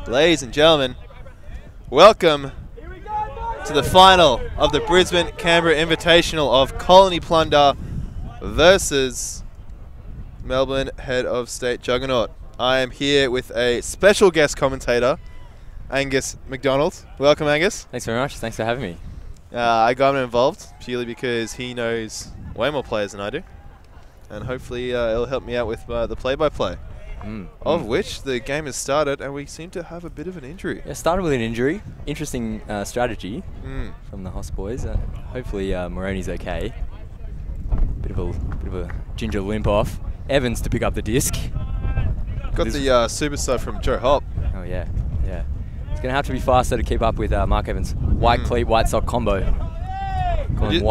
Ladies and gentlemen, welcome to the final of the Brisbane-Canberra Invitational of Colony Plunder versus Melbourne Head of State Juggernaut. I am here with a special guest commentator, Angus McDonald. Welcome, Angus. Thanks very much. Thanks for having me. I got him involved purely because he knows way more players than I do, and hopefully it'll help me out with the play-by-play. Of which the game has started, and we seem to have a bit of an injury. Yeah, started with an injury. Interesting strategy from the Hoss boys. Hopefully Moroni's okay. Bit of a ginger limp off. Evans to pick up the disc. Got the super sub from Joe Hop. Oh yeah, yeah. It's gonna have to be faster to keep up with Mark Evans. White cleat, white sock combo. Those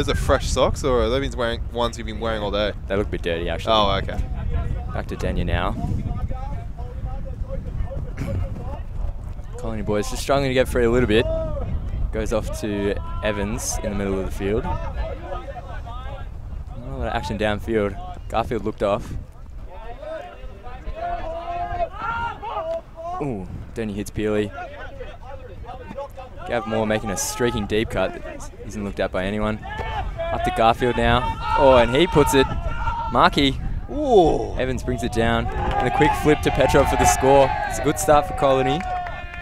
are fresh socks, or are those ones you've been wearing all day? They look a bit dirty, actually. Oh, okay. Back to Dania now. Colony boys just struggling to get free a little bit. Goes off to Evans in the middle of the field. A lot of action downfield. Garfield looked off. Ooh, Dania hits Peely. Gav Moore making a streaking deep cut that isn't looked at by anyone. Up to Garfield now. Oh, and he puts it. Markey. Ooh. Evans brings it down. And a quick flip to Petrov for the score. It's a good start for Colony.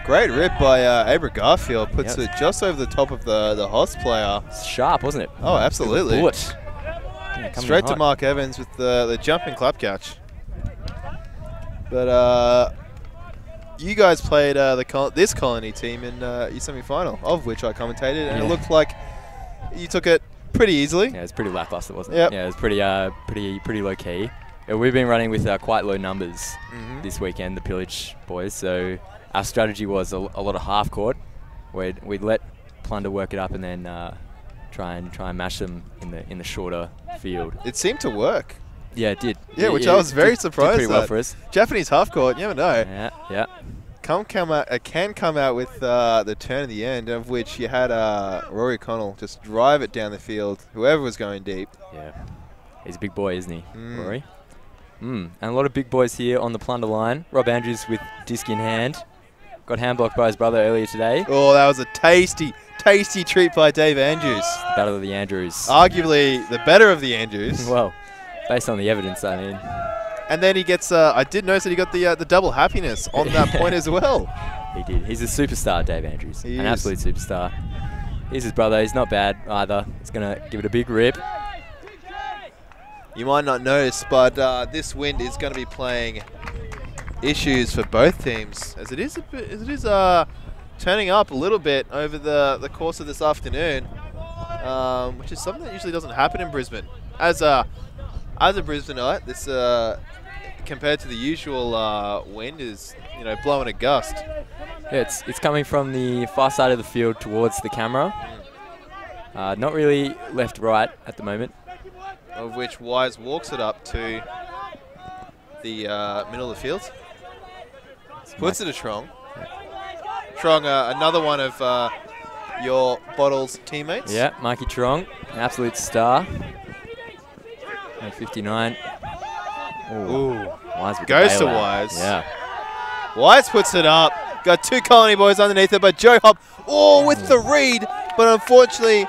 Great rip by Abra Garfield. Puts it just over the top of the Hoss player. It's sharp, wasn't it? Oh, absolutely. Bullet. Yeah, straight to Mark Evans with the jumping clap catch. But you guys played this Colony team in your semi-final, of which I commentated, and it looked like you took it pretty easily. Yeah, it was pretty lackluster, wasn't it? Yeah, it was pretty low key. Yeah, we've been running with quite low numbers this weekend, the Pillage boys. So our strategy was a lot of half court. We'd let Plunder work it up and then try and mash them in the shorter field. It seemed to work. Yeah, it did. Yeah, which I was very surprised. Did pretty well for us. Japanese half court, you never know. Yeah, yeah. Can come out with the turn at the end, of which you had Rory Connell just drive it down the field, whoever was going deep. Yeah, he's a big boy, isn't he, Rory? And a lot of big boys here on the Plunder line. Rob Andrews with disc in hand. Got hand blocked by his brother earlier today. Oh, that was a tasty treat by Dave Andrews. The battle of the Andrews. Arguably the better of the Andrews. Well, based on the evidence, I mean. And then he gets, I did notice that he got the double happiness on that point as well. He did. He's a superstar, Dave Andrews. He An is. absolute superstar. He's his brother. He's not bad either. He's going to give it a big rip. You might not notice, but this wind is going to be playing issues for both teams, as it is turning up a little bit over the course of this afternoon, which is something that usually doesn't happen in Brisbane. As a Brisbaneite, this compared to the usual wind is blowing a gust. Yeah, it's coming from the far side of the field towards the camera. Not really left-right at the moment. Of which Wise walks it up to the middle of the field. Puts it to Trong. Trong, another one of your Bottles teammates. Yeah, Mikey Trong, an absolute star. 59. Ooh. Wise with goes to Wise. Yeah. Wise puts it up. Got two Colony boys underneath it, but Joe Hop, with the read, but unfortunately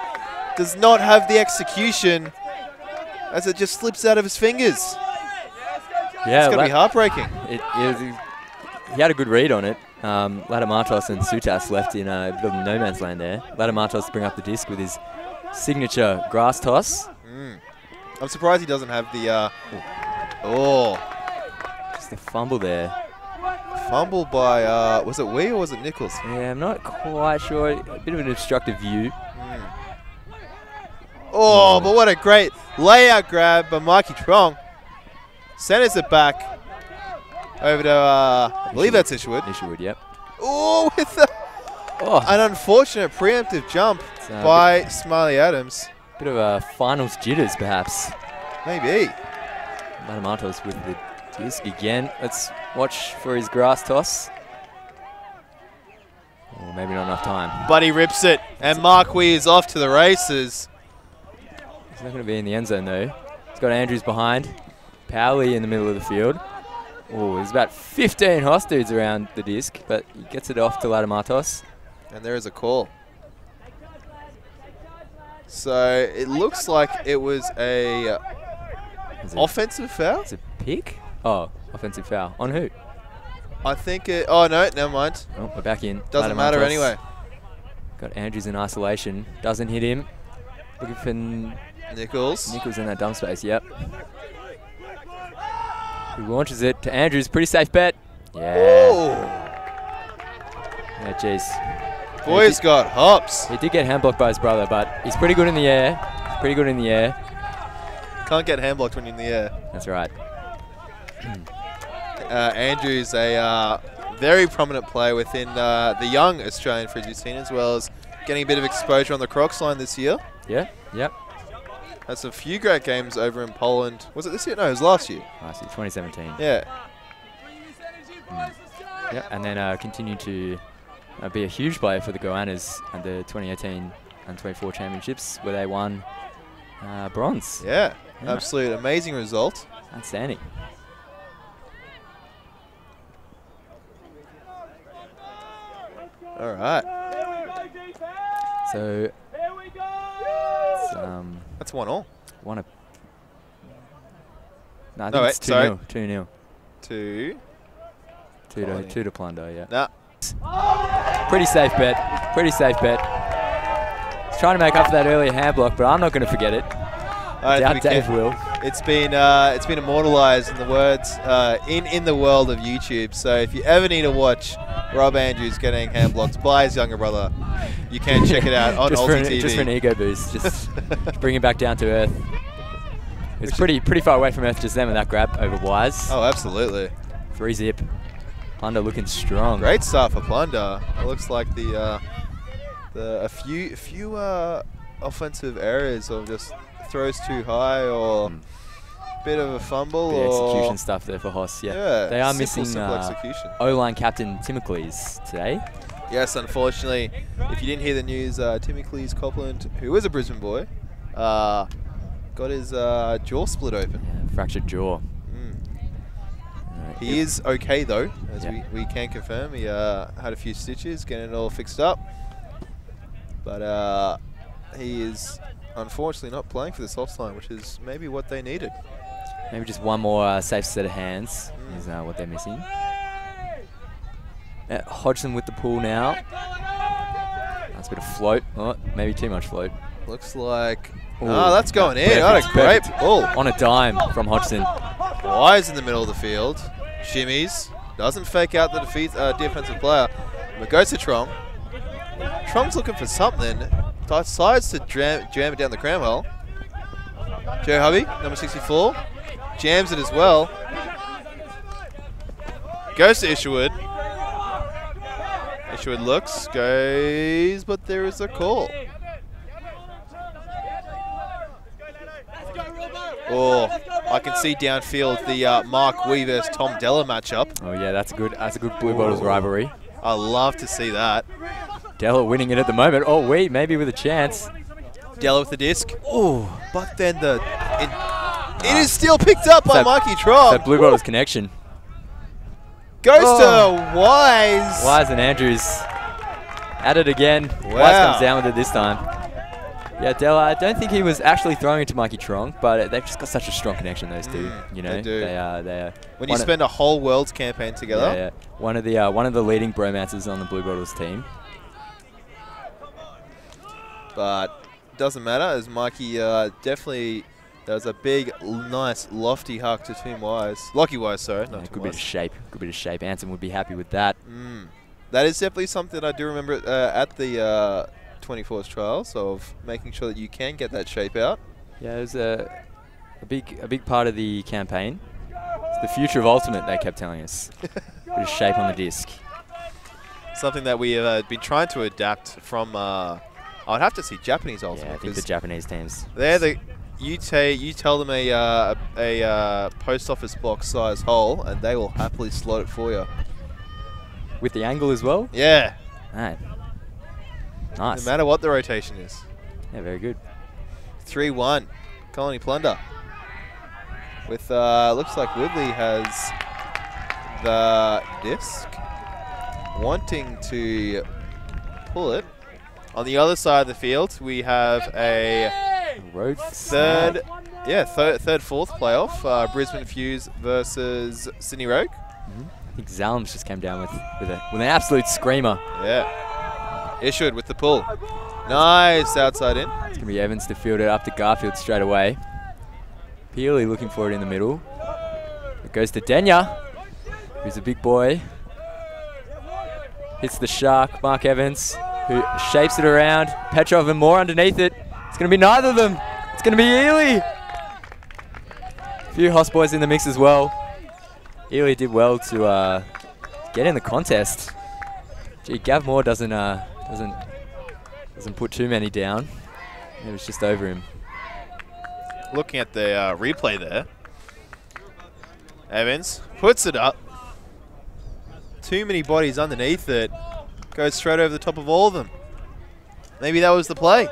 does not have the execution as it just slips out of his fingers. Yeah, it's going to be heartbreaking. He had a good read on it. Ladamartos and Sutas left in a bit of no man's land there. Ladamartos to bring up the disc with his signature grass toss. I'm surprised he doesn't have the... Just a fumble there. Fumble by... was it Wee or was it Nichols? Yeah, I'm not quite sure. A bit of an obstructive view. But what a great layout grab by Mikey Trong. Centers it back over to, I believe that's Isherwood. Isherwood, yep. With an unfortunate preemptive jump by Smiley Adams. Bit of a finals jitters, perhaps. Maybe. Ladamartos with the disc again. Let's watch for his grass toss. Maybe not enough time. But he rips it, and Mark Wee is off to the races. He's not going to be in the end zone, though. He's got Andrews behind. Powley in the middle of the field. Oh, there's about 15 Hoss dudes around the disc, but he gets it off to Ladamatos. And there is a call. So it looks like it was a offensive foul. It's a pick? Oh, offensive foul. On who? I think it... Oh, no, never mind. Oh, we're back in. Doesn't matter anyway. Got Andrews in isolation. Doesn't hit him. Looking for Nichols. Nichols in that dump space, yep. He launches it to Andrews. Pretty safe bet. Yeah. Ooh. Yeah, jeez. Boy's got hops. He did get hand blocked by his brother, but he's pretty good in the air. He's pretty good in the air. Can't get hand blocked when you're in the air. That's right. Andrews, a very prominent player within the young Australian frisbee scene, as well as getting a bit of exposure on the Crocs line this year. Yeah, yep. Has a few great games over in Poland. Was it this year? No, it was last year. Last year, 2017. Yeah. Yeah, and then continued to be a huge player for the Goannas at the 2018 and 24 championships, where they won bronze. Yeah, absolute amazing result. Outstanding. All right. So that's 1-1. No, I think it's 2-0. 2-0. 2 to Plunder, yeah. Nah. Pretty safe bet. Pretty safe bet. He's trying to make up for that earlier hand block, but I'm not going to forget it. Doubt Dave will. It's been immortalised in the words in the world of YouTube. So if you ever need to watch Rob Andrews getting hand blocked by his younger brother, you can check it out on Aussie TV. Just for an ego boost, just bring him back down to earth. It's pretty far away from earth just then with that grab over Wise. Oh, absolutely. 3-zip. Plunder looking strong. Great start for Plunder. It looks like a few offensive errors of just throws too high or bit of a fumble or execution or stuff there for Hoss. Yeah, they are simple missing execution. O-line captain Timocles today. Yes, unfortunately, if you didn't hear the news, Timocles Copland, who is a Brisbane boy, got his jaw split open. Yeah, fractured jaw. He is okay though, as we can confirm. He had a few stitches, getting it all fixed up. But he is unfortunately not playing for the soft line, which is maybe what they needed. Maybe just one more safe set of hands is what they're missing. Hodgson with the pull now. That's a bit of float. Oh, maybe too much float. Looks like... Ooh, oh, that's going in. What a great pull. On a dime from Hodgson. Wise in the middle of the field. Shimmies. Doesn't fake out the defensive player. But goes to Trong. Trong's looking for something. Decides to jam it down the cram hole. Joe Hubby, number 64. Jams it as well. Goes to Isherwood. Isherwood looks, goes, but there is a call. Oh, I can see downfield the Mark Wee versus Tom Della matchup. Oh yeah, that's a good Blue Bottles rivalry. I love to see that. Della winning it at the moment. Oh Wee, maybe with a chance. Della with the disc. Oh, but then it is still picked up by Mikey Trott. That Blue Bottles connection. Goes to Wise. Wise and Andrews at it again. Wow. Wise comes down with it this time. Yeah, Della, I don't think he was actually throwing it to Mikey Trong, but they've just got such a strong connection, those two. You know, they do. They are. When you spend a whole Worlds campaign together. Yeah. One of the leading bromances on the Blue Bottles team. But doesn't matter, as Mikey definitely does a big, nice, lofty huck to Tim Wise. Lockie Wise, sorry. Yeah, good bit of shape. Good bit of shape. Anson would be happy with that. That is definitely something I do remember at the 24's trials, of making sure that you can get that shape out. Yeah, it was a big part of the campaign. It's the future of Ultimate, they kept telling us. Bit of shape on the disc. Something that we have been trying to adapt from... I'd have to see Japanese Ultimate. Yeah, I think the Japanese teams. They're you tell them a post office box size hole, and they will happily slot it for you. With the angle as well? Yeah. Right. Nice. No matter what the rotation is. Yeah, very good. 3-1, Colony Plunder. With looks like Woodley has the disc, wanting to pull it. On the other side of the field, we have a third, fourth playoff. Brisbane Fuse versus Sydney Rogue. I think Zalms just came down with an absolute screamer. Yeah. Issued with the pull. Nice outside in. It's going to be Evans to field it up to Garfield straight away. Peely looking for it in the middle. It goes to Denya, who's a big boy. Hits the shark, Mark Evans, who shapes it around. Petrov and Moore underneath it. It's going to be neither of them. It's going to be Ely. A few Hoss boys in the mix as well. Ely did well to get in the contest. Gee, Gav Moore doesn't put too many down. It was just over him. Looking at the replay there, Evans puts it up. Too many bodies underneath it. Goes straight over the top of all of them. Maybe that was the play.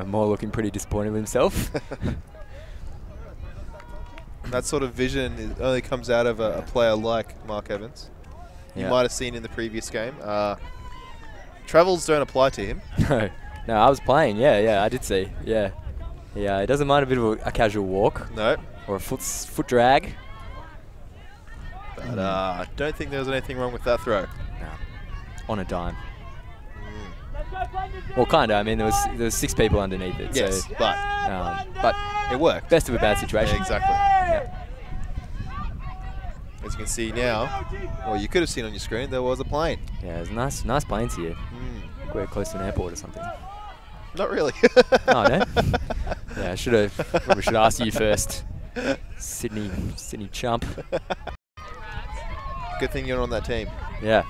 Moore looking pretty disappointed with himself. That sort of vision only comes out of a player like Mark Evans. You might have seen in the previous game. Travels don't apply to him. No, I was playing. Yeah, I did see. Yeah, it doesn't mind a bit of a casual walk. No. Or a foot drag. But I don't think there was anything wrong with that throw. No. On a dime. Well, kind of. I mean, there was 6 people underneath it. Yes, so, but it worked. Best of a bad situation. Yeah, exactly. Yeah. As you can see now, or you could have seen on your screen, there was a plane. Yeah, there's nice planes here. We're close to an airport or something. Not really. Oh, no? Yeah, probably should ask you first. Sydney chump. Good thing you're on that team. Yeah.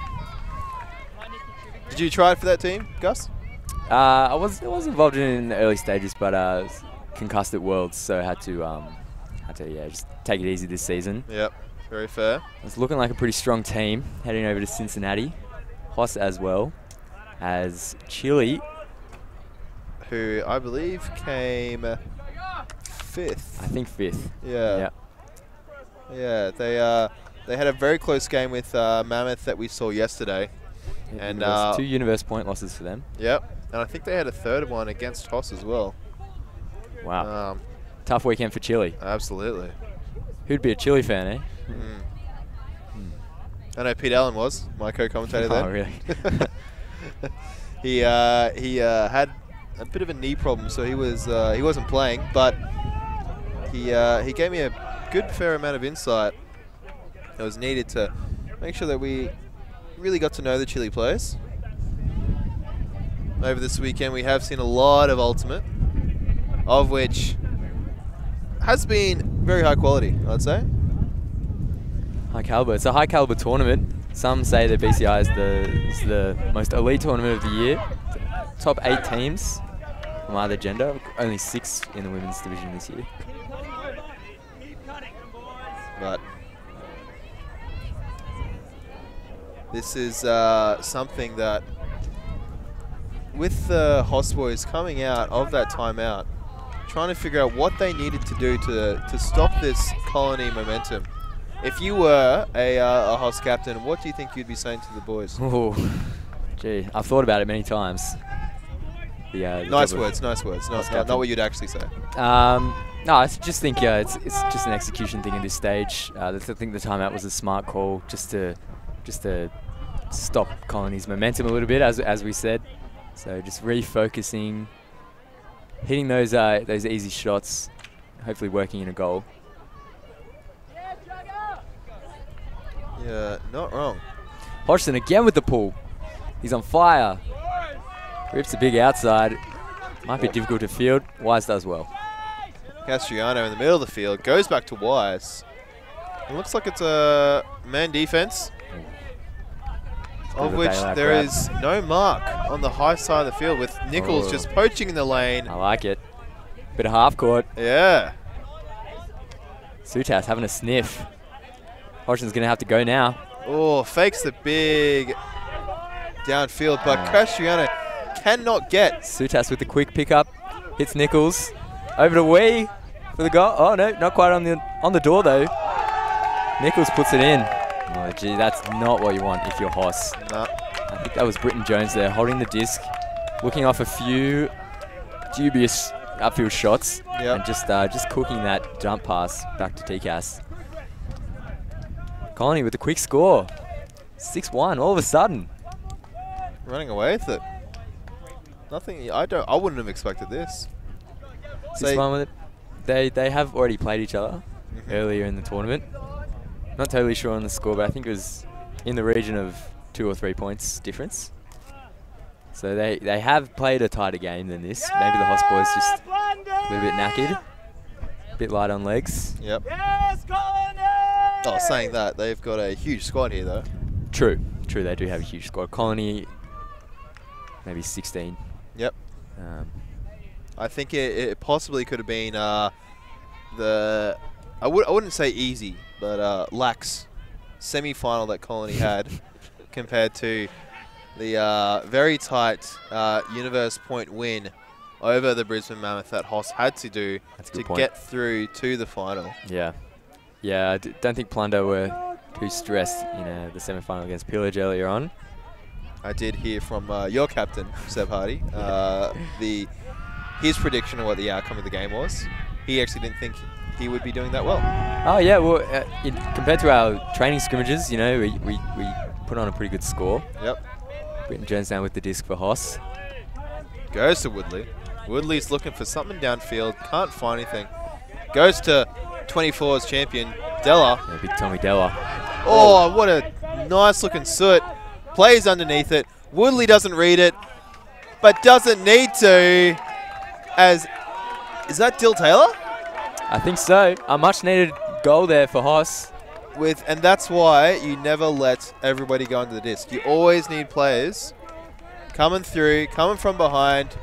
Did you try it for that team, Gus? I was involved in the early stages, but concussed at Worlds, so I had to just take it easy this season. Yep, very fair. It's looking like a pretty strong team heading over to Cincinnati. Hoss as well as Chile, who I believe came 5th. I think 5th. Yeah. Yeah, they had a very close game with Mammoth that we saw yesterday. Yeah, and 2 Universe point losses for them. Yep, and I think they had a third one against Hoss as well. Wow. Tough weekend for Chile. Absolutely. Who'd be a Chile fan, eh? I know Pete Allen was my co-commentator there. Oh, really? He had a bit of a knee problem, so he wasn't playing, but he gave me a good fair amount of insight that was needed to make sure that we really got to know the Chile players. Over this weekend, we have seen a lot of Ultimate, of which has been very high quality, I'd say. High caliber. It's a high caliber tournament. Some say that BCI is the most elite tournament of the year. Top 8 teams from either gender. Only 6 in the women's division this year. But this is something that, with the Hoss boys coming out of that timeout, trying to figure out what they needed to do to stop this colony momentum. If you were a Hoss captain, what do you think you'd be saying to the boys? Oh, gee, I've thought about it many times. Nice words. Not what you'd actually say. No, I just think it's just an execution thing at this stage. I think the timeout was a smart call, just to stop Colony's momentum a little bit, as we said. So just refocusing, hitting those easy shots, hopefully working in a goal. Yeah, not wrong. Hodgson again with the pull. He's on fire. Rips a big outside. Might be difficult to field. Wise does well. Castriano in the middle of the field goes back to Wise. It looks like it's a man defense, of which there is no mark on the high side of the field, with Nichols just poaching in the lane. I like it. Bit of half court. Yeah. Sutas having a sniff. Hodgson's going to have to go now. Oh, fakes the big downfield, but Castriano cannot get. Sutas with the quick pickup. Hits Nichols. Over to Wee for the goal. Oh, no, not quite on the door, though. Nichols puts it in. Oh, gee, that's not what you want if you're Hoss. No. I think that was Britton Jones there, holding the disc, looking off a few dubious upfield shots, and just cooking that jump pass back to TCAS. Colony with a quick score, 6-1 all of a sudden. Running away with it. Nothing. I wouldn't have expected this. 6-1 with it. They have already played each other earlier in the tournament. Not totally sure on the score, but I think it was in the region of 2 or 3 points difference. So they have played a tighter game than this. Maybe the Hoss boys just a little bit knackered, a bit light on legs. Yep. Oh, saying that, they've got a huge squad here, though. True, they do have a huge squad. Colony, maybe 16. Yep. I think it possibly could have been I wouldn't say easy, but lax semi-final that Colony had compared to the very tight Universe point win over the Brisbane Mammoth that Hoss had to do to get through to the final. Yeah. Yeah, I don't think Plunder were too stressed in the semi-final against Pillage earlier on. I did hear from your captain, Seb Hardy, his prediction of what the outcome of the game was. He actually didn't think he would be doing that well. Oh yeah, well, compared to our training scrimmages, we put on a pretty good score. Yep. Britton Jones down with the disc for Hoss. Goes to Woodley. Woodley's looking for something downfield, can't find anything. Goes to 24's champion, Della. Yeah, big Tommy Della. Oh, what a nice looking soot. Plays underneath it. Woodley doesn't read it, but doesn't need to. Is that Dill Taylor? I think so. A much needed goal there for Hoss. And that's why you never let everybody go into the disc. You always need players coming through, coming from behind,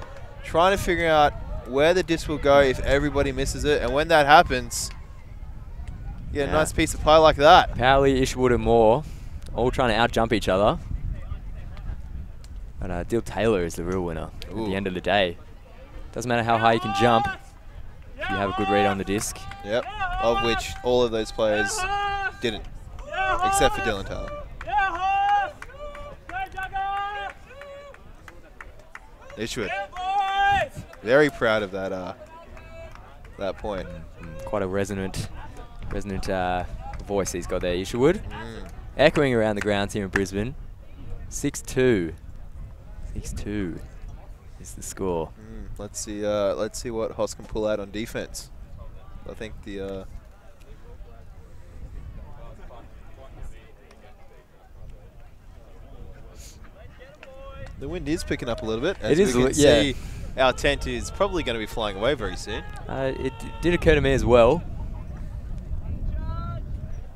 trying to figure out where the disc will go if everybody misses it. And when that happens, you get a nice piece of pie like that. Powley, Ishwood and Moore all trying to out-jump each other. But Dill Taylor is the real winner at the end of the day. Doesn't matter how high you can jump if you have a good read on the disc. Yep, of which all of those players didn't, except for Dylan Taylor. Ishwood, very proud of that point. Quite a resonant voice he's got there, Ishwood. Echoing around the grounds here in Brisbane. 6-2. 6-2 is the score. Let's see what Hoss can pull out on defense. I think the wind is picking up a little bit. As we can see, our tent is probably going to be flying away very soon. It did occur to me as well.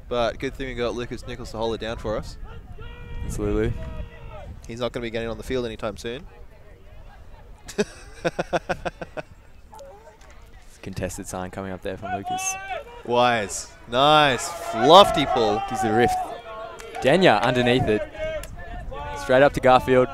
But good thing we got Lucas Nichols to hold it down for us. Absolutely. He's not going to be getting on the field anytime soon. Contested sign coming up there from Lucas. Wise. Nice. Lofty pull. Gives it a rift. Denya underneath it. Straight up to Garfield.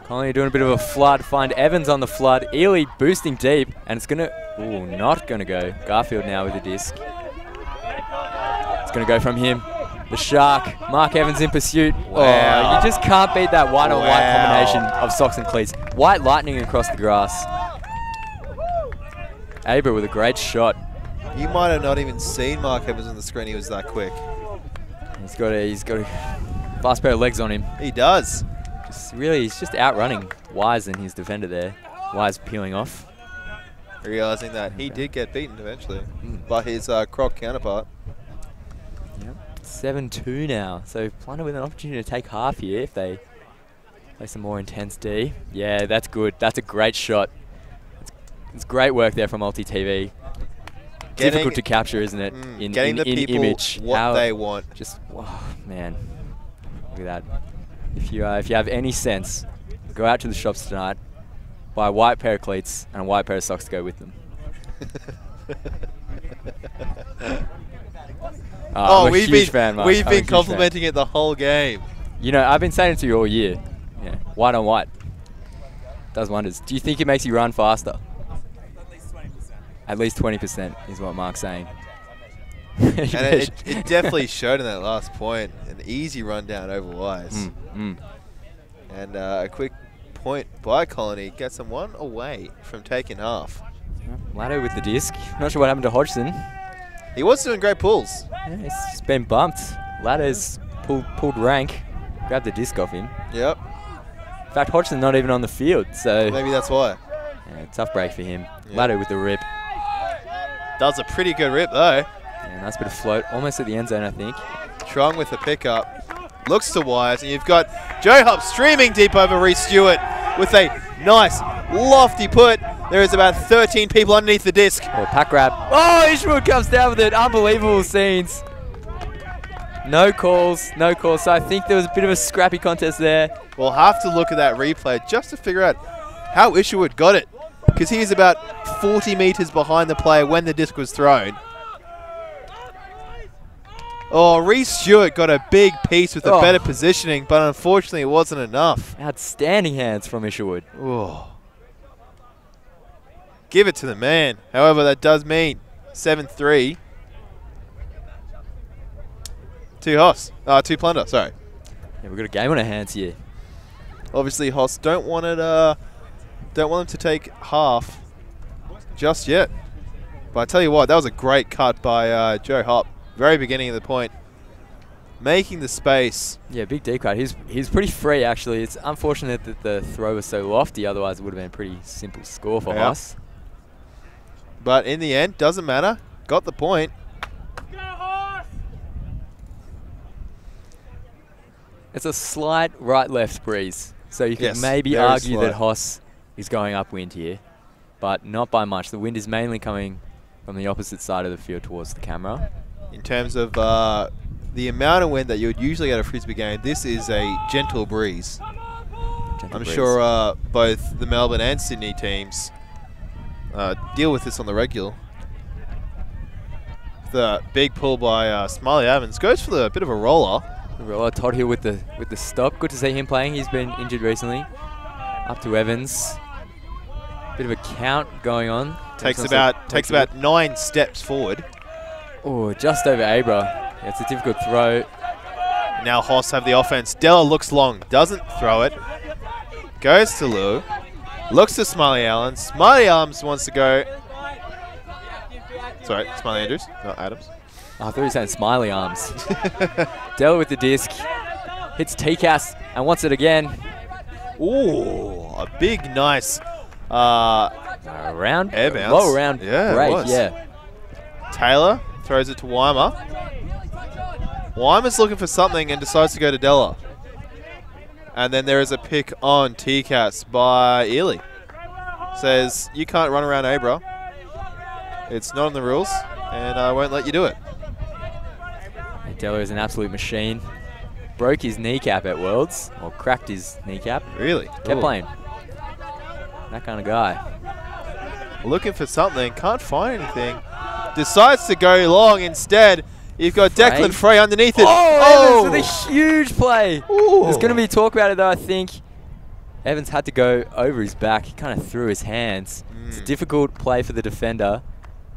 Colony doing a bit of a flood. Find Evans on the flood. Ely boosting deep. And it's going to... Ooh, not going to go. Garfield now with the disc. It's going to go from him. The Shark. Mark Evans in pursuit. Wow. Oh, you just can't beat that white-on-white combination of socks and cleats. White lightning across the grass. Aber with a great shot. You might have not even seen Mark Evans on the screen. He was that quick. He's got a fast pair of legs on him. He does. He's just outrunning Wise and his defender there. Wise peeling off. Realising that he did get beaten eventually by his Croc counterpart. Yep. 7-2 now. So Plunder with an opportunity to take half here if they play some more intense D. Yeah, that's good. That's a great shot. It's great work there from Multi-TV. Difficult to capture, isn't it? In people image, what they want. Just, whoa, man, look at that. If you have any sense, go out to the shops tonight, buy a white pair of cleats and a white pair of socks to go with them. We've been complimenting it the whole game. You know, I've been saying it to you all year. Yeah, white on white does wonders. Do you think it makes you run faster? At least 20% is what Mark's saying. And it definitely showed in that last point. An easy run down over wise. And a quick point by Colony gets them one away from taking half. Laddo with the disc. Not sure what happened to Hodgson. He was doing great pulls. Yeah, he's just been bumped. Laddo's pulled rank, grabbed the disc off him. Yep. In fact, Hodgson's not even on the field, so maybe that's why. Yeah, tough break for him. Yep. Laddo with the rip. Does a pretty good rip though. Yeah, nice bit of float, almost at the end zone, I think. Trong with the pickup. Looks to wise, and you've got Joe Hop streaming deep over Reece Stewart with a nice, lofty put. There is about 13 people underneath the disc. Oh, pack grab. Oh, Ishmael comes down with it. Unbelievable scenes. No calls, no calls. So I think there was a bit of a scrappy contest there. We'll have to look at that replay just to figure out how Isherwood got it, because he is about 40 meters behind the player when the disc was thrown. Oh, Reece Stewart got a big piece with a better positioning, but unfortunately it wasn't enough. Outstanding hands from Isherwood. Oh. Give it to the man. However, that does mean 7-3. 2 Hoss. 2 Plunder, sorry. Yeah, we've got a game on our hands here. Obviously, Hoss don't want them to take half just yet. But I tell you what, that was a great cut by Joe Hop. Very beginning of the point. Making the space. Yeah, big D cut. He's pretty free, actually. It's unfortunate that the throw was so lofty. Otherwise, it would have been a pretty simple score for Hoss. But in the end, doesn't matter. Got the point. It's a slight right-left breeze. So you can maybe argue that Hoss is going upwind here, but not by much. The wind is mainly coming from the opposite side of the field towards the camera. In terms of the amount of wind that you would usually get at a Frisbee game, this is a gentle breeze. I'm sure both the Melbourne and Sydney teams deal with this on the regular. The big pull by Smiley Evans goes for a bit of a roller. Todd Hill with the stop. Good to see him playing. He's been injured recently. Up to Evans. Bit of a count going on. Takes about 9 steps forward. Oh, just over Abra. Yeah, it's a difficult throw. Now Hoss have the offense. Della looks long, doesn't throw it. Goes to Lou. Looks to Smiley Allen. Smiley Arms wants to go. Sorry, Smiley Andrews, not Adams. Oh, I thought you were saying Smiley Arms. Della with the disc. Hits TCAS and wants it again. Ooh, a big, nice round, air bounce. Low round break, yeah. Taylor throws it to Weimer. Weimer's looking for something and decides to go to Della. And then there is a pick on TCAS by Ely. Says, you can't run around Abra. It's not on the rules, and I won't let you do it. Della is an absolute machine. Broke his kneecap at Worlds, or cracked his kneecap. Really? Kept playing. That kind of guy. Looking for something, can't find anything. Decides to go long instead. You've got Declan Frey underneath it. Oh, Evans with a huge play. Ooh. There's going to be talk about it though, I think. Evans had to go over his back. He kind of threw his hands. It's a difficult play for the defender.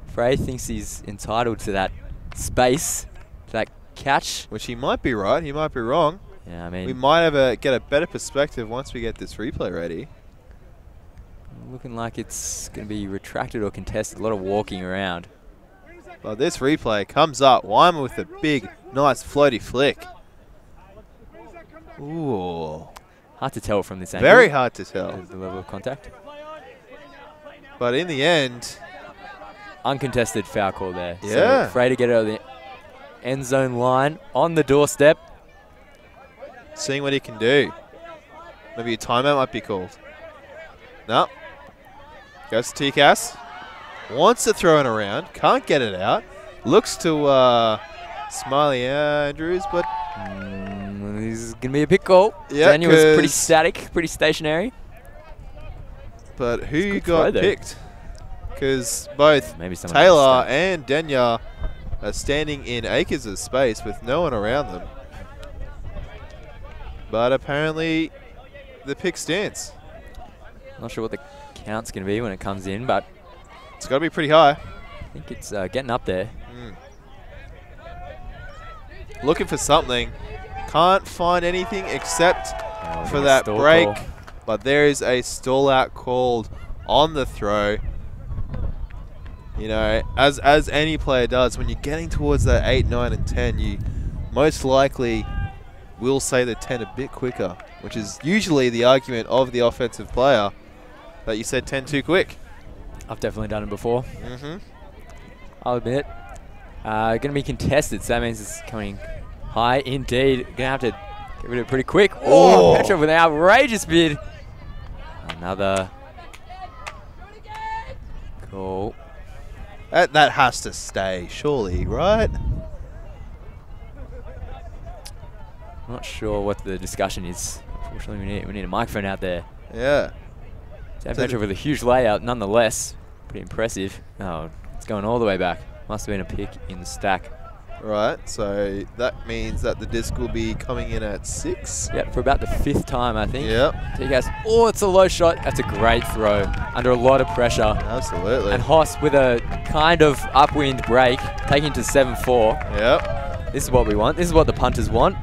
Frey thinks he's entitled to that space, to that catch. Which he might be right, he might be wrong. Yeah, I mean, we might get a better perspective once we get this replay ready. Looking like it's going to be retracted or contested. A lot of walking around. Well, this replay comes up. Weimer with a big, nice floaty flick. Ooh. Hard to tell from this angle. Very hard to tell. The level of contact. But in the end, uncontested foul call there. Yeah. So Frey to get it out of the end zone line on the doorstep. Seeing what he can do. Maybe a timeout might be called. No. Goes to TCAS. Wants to throw it around. Can't get it out. Looks to Smiley Andrews, but this is going to be a pick call. Yeah, Daniel was pretty static, pretty stationary. But who got picked? Because both Taylor and Denya are standing in acres of space with no one around them. But apparently the pick stands. Not sure what the count's going to be when it comes in, but it's got to be pretty high. I think it's getting up there. looking for something. Can't find anything except for that break. Call. But there is a stall out called on the throw. You know, as any player does, when you're getting towards that 8, 9, and 10, you most likely will say the 10 a bit quicker, which is usually the argument of the offensive player, that you said 10 too quick. I've definitely done it before. I'll admit. Going to be contested, so that means it's coming high indeed. Going to have to get rid of it pretty quick. Oh, Petrov with an outrageous bid. Another goal. That has to stay, surely, right? Not sure what the discussion is. Unfortunately, we need a microphone out there. Yeah. Dan Petrov with a huge layout, nonetheless. Pretty impressive. Oh, it's going all the way back. Must have been a pick in the stack. Right, so that means that the disc will be coming in at 6. Yep, for about the 5th time, I think. Yep. TCAS. Oh, it's a low shot. That's a great throw. Under a lot of pressure. Absolutely. And Hoss with a kind of upwind break, taking to 7-4. Yep. This is what we want. This is what the punters want.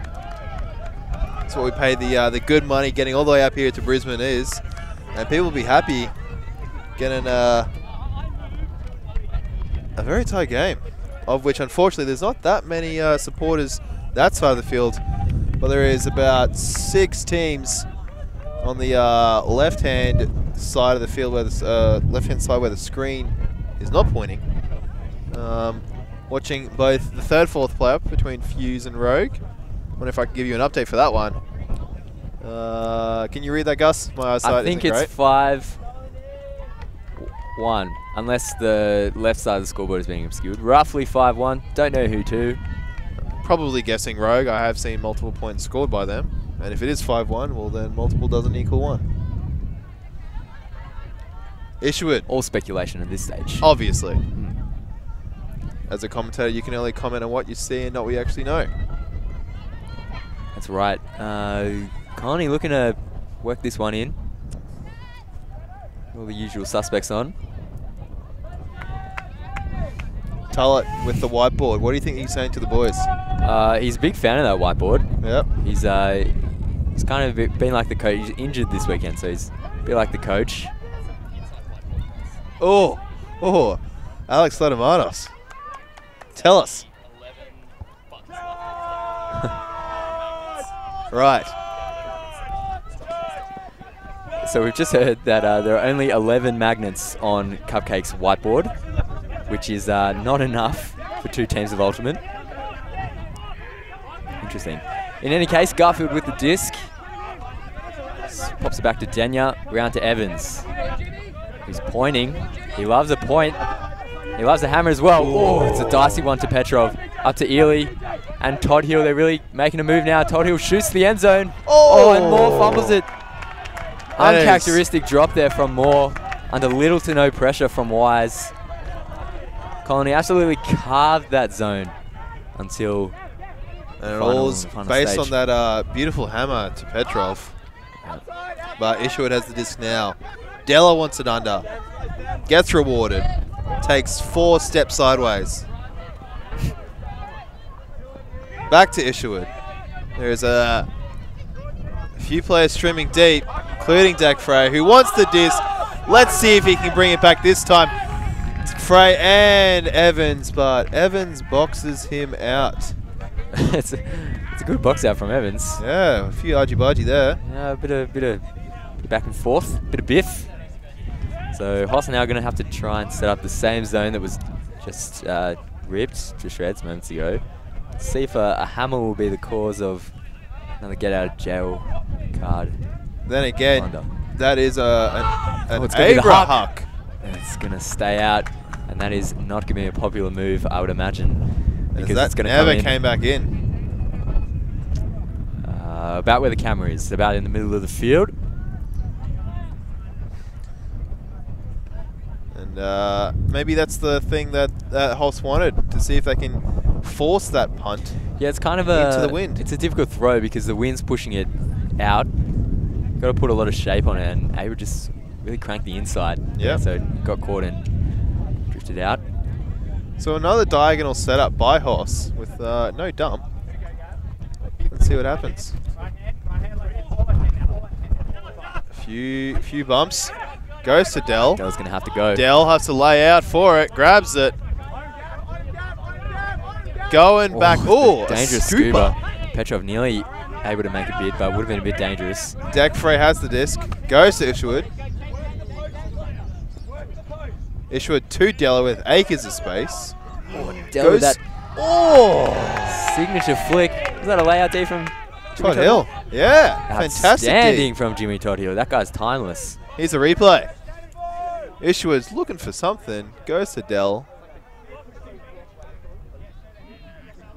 That's what we pay the good money getting all the way up here to Brisbane is. And people will be happy getting a very tight game, of which unfortunately there's not that many supporters that side of the field, but there is about 6 teams on the left-hand side of the field, where the left-hand side where the screen is not pointing. Watching both the 3rd, 4th player between Fuse and Rogue. Wonder if I can give you an update for that one. Can you read that, Gus? My eyesight I think it's great. 5-1, unless the left side of the scoreboard is being obscured. Roughly 5-1. Don't know who to. Probably guessing Rogue. I have seen multiple points scored by them. And if it is 5-1, well then multiple doesn't equal 1. Isherwood. All speculation at this stage. Obviously. As a commentator, you can only comment on what you see and not what you actually know. That's right. Connie looking to work this one in. All the usual suspects on. Tullett with the whiteboard. What do you think he's saying to the boys? He's a big fan of that whiteboard. Yep. He's kind of been like the coach. He's injured this weekend, so he's a bit like the coach. Oh, Alex Ladamanos. Tell us. Right. So we've just heard that there are only 11 magnets on Cupcake's whiteboard, which is not enough for 2 teams of Ultimate. Interesting. In any case, Garfield with the disc. Pops it back to Denya, round to Evans. He's pointing. He loves a point. He loves a hammer as well. Oh, it's a dicey one to Petrov. Up to Ely and Todd Hill. They're really making a move now. Todd Hill shoots the end zone. Oh, and Moore fumbles it. Uncharacteristic drop there from Moore. Under little to no pressure from Wise. Colony absolutely carved that zone until and it all was based stage. on that beautiful hammer to Petrov. But Isherwood has the disc now. Della wants it under. Gets rewarded. Takes 4 steps sideways. Back to Isherwood. There's a few players streaming deep, including Dak Frey, who wants the disc. Let's see if he can bring it back this time. Frey and Evans, but Evans boxes him out. it's a good box out from Evans. Yeah, a few argy-bargy there. Yeah, a bit of back and forth, bit of biff. So Hoss now going to have to try and set up the same zone that was just ripped to shreds moments ago. See if a hammer will be the cause of another get out of jail card. Then again, Plunder. that is an Abra huck. It's going to stay out, and that is not going to be a popular move, I would imagine, because that it's going to never come in. came back in. About where the camera is, about in the middle of the field. And maybe that's the thing that Hoss wanted, to see if they can force that punt. Yeah, it's kind of into the wind. It's a difficult throw because the wind's pushing it out. Got to put a lot of shape on it, and Abra just really cranked the inside. Yeah. So it got caught and drifted out. So another diagonal setup by Hoss with no dump. Let's see what happens. A few bumps. Goes to Dell. Dell's going to have to go. Dell has to lay out for it. Grabs it. Going back. Oh, dangerous scuba. Petrov nearly able to make a bid, but would have been a bit dangerous. Deckfrey has the disc. Goes to Isherwood. Isherwood to Della with acres of space. Oh, Della with that signature flick. Was that a layout D from Todd Hill? Yeah, fantastic. Outstanding from Jimmy Todd Hill. That guy's timeless. Here's a replay. Isherwood's looking for something. Goes to Dell.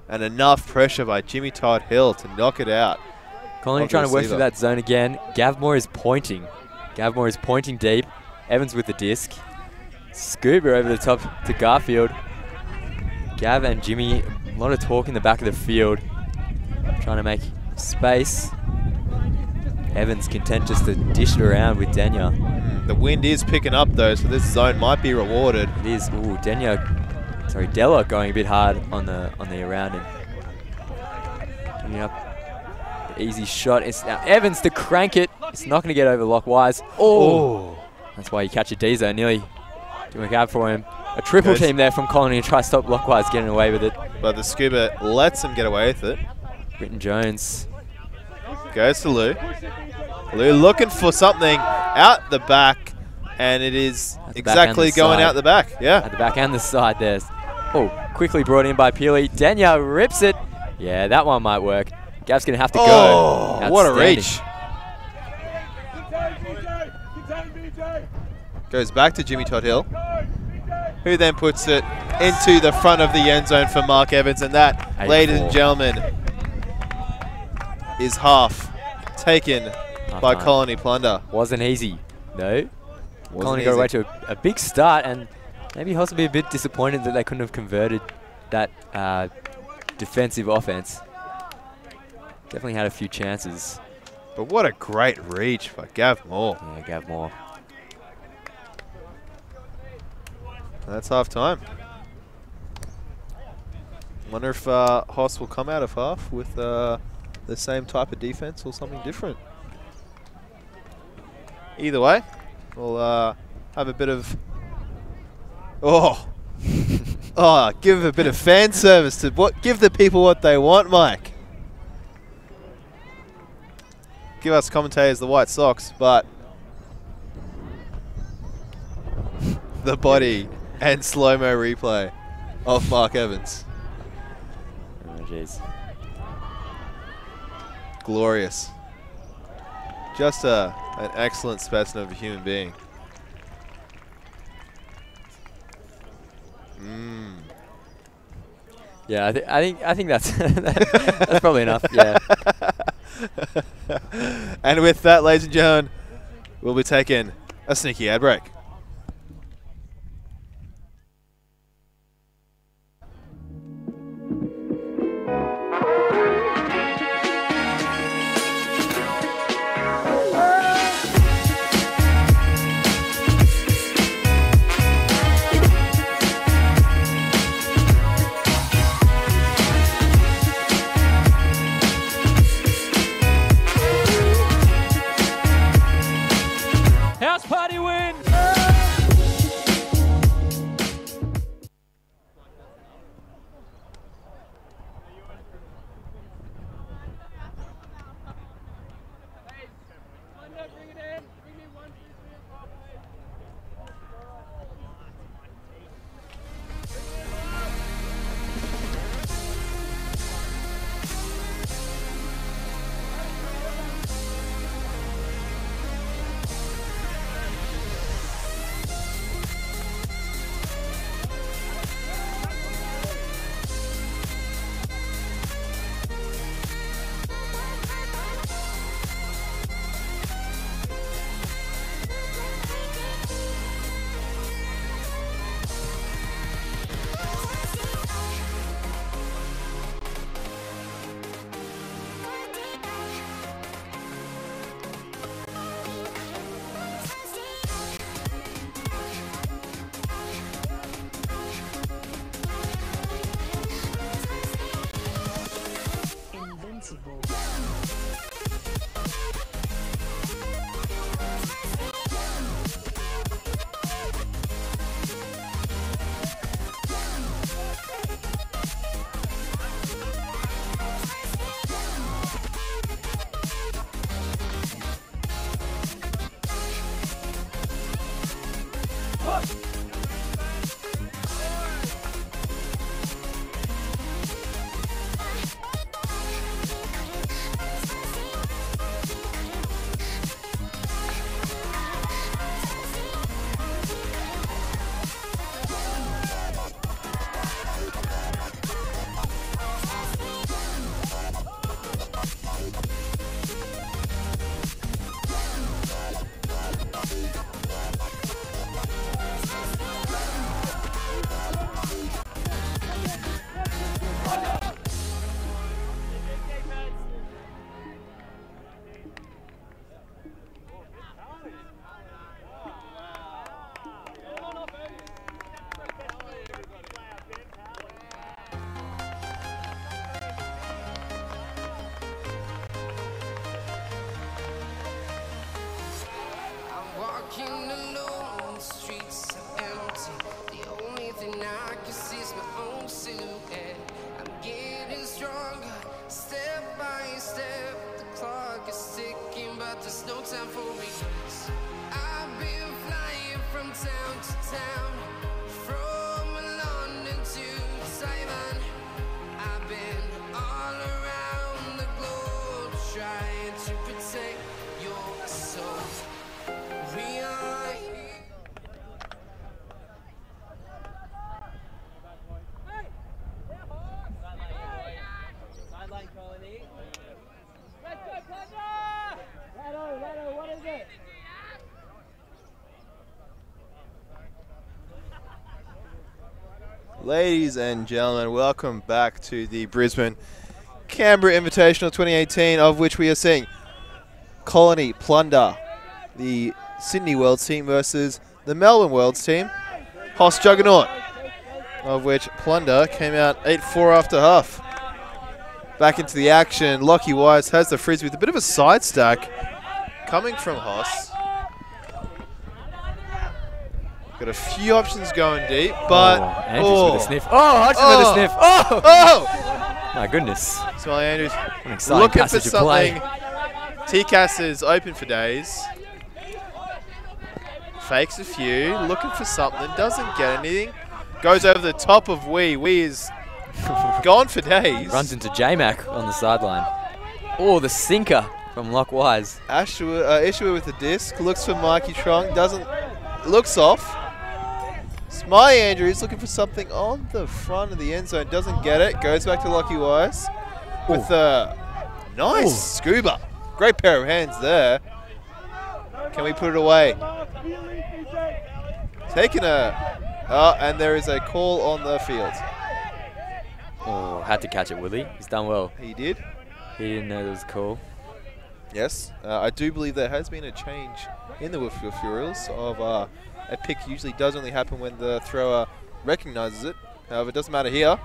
And enough pressure by Jimmy Todd Hill to knock it out. Colony trying to work through that zone again. Gavmore is pointing. Gavmore is pointing deep. Evans with the disc. Scuba over the top to Garfield. Gav and Jimmy, a lot of talk in the back of the field. Trying to make space. Evans content just to dish it around with Denya. The wind is picking up though, so this zone might be rewarded. It is. Ooh, Della going a bit hard on the around and giving up the easy shot. It's now Evans to crank it. It's not going to get over Lockwise. Oh, that's why you catch a D zone. Nearly doing a gap for him. A triple team there from Colony and try to stop Lockwise getting away with it. But the Scuba lets him get away with it. Britton Jones goes to Lou. Lou looking for something out the back, and it is exactly going out the back. Yeah, at the back and the side there. Oh, quickly brought in by Peely. Denya rips it. Yeah, that one might work. Gav's going to have to go. Oh, what a reach. Goes back to Jimmy Todd Hill, who then puts it into the front of the end zone for Mark Evans. And that, ladies and gentlemen, is half taken by Colony Plunder. Wasn't easy, no. Colony got away to a big start, and maybe possibly a bit disappointed that they couldn't have converted that defensive offense. Definitely had a few chances. But what a great reach by Gav Moore. Yeah, Gav Moore. That's half time. Wonder if Hoss will come out of half with the same type of defense or something different. Either way, we'll have a bit of give a bit of fan service to give the people what they want, Mike. Give us commentators the White Sox, but the body and slow-mo replay of Mark Evans. Oh, jeez. Glorious. Just an excellent specimen of a human being. Yeah, I think that's that's probably enough. Yeah. And with that, ladies and gentlemen, we'll be taking a sneaky ad break. Invincible. Ladies and gentlemen, welcome back to the Brisbane Canberra Invitational 2018, of which we are seeing Colony Plunder, the Sydney Worlds team, versus the Melbourne Worlds team, Hoss Juggernaut, of which Plunder came out 8-4 after half. Back into the action, Lockie Wise has the frisbee with a bit of a side stack coming from Hoss. Got a few options going deep, but Andrews with a sniff. Oh, Hodgson with a sniff. Oh! My goodness. Smiley Andrews An exciting looking for passage of play. something. TCAS is open for days. Fakes a few, looking for something, doesn't get anything. Goes over the top of Wee. Wee is gone for days. Runs into J-Mac on the sideline. Oh, the sinker from Lock Wise. Ishua with the disc, looks for Mikey Trong, looks off. Smiley Andrews looking for something on the front of the end zone, doesn't get it, goes back to Lockie Wise with a nice scuba. Great pair of hands there. Can we put it away? Taking and there is a call on the field. Oh, had to catch it, Willie. He's done well. He did. He didn't know there was a call. Yes, I do believe there has been a change in the Furials of a pick usually does only happen when the thrower recognises it. However, it doesn't matter here.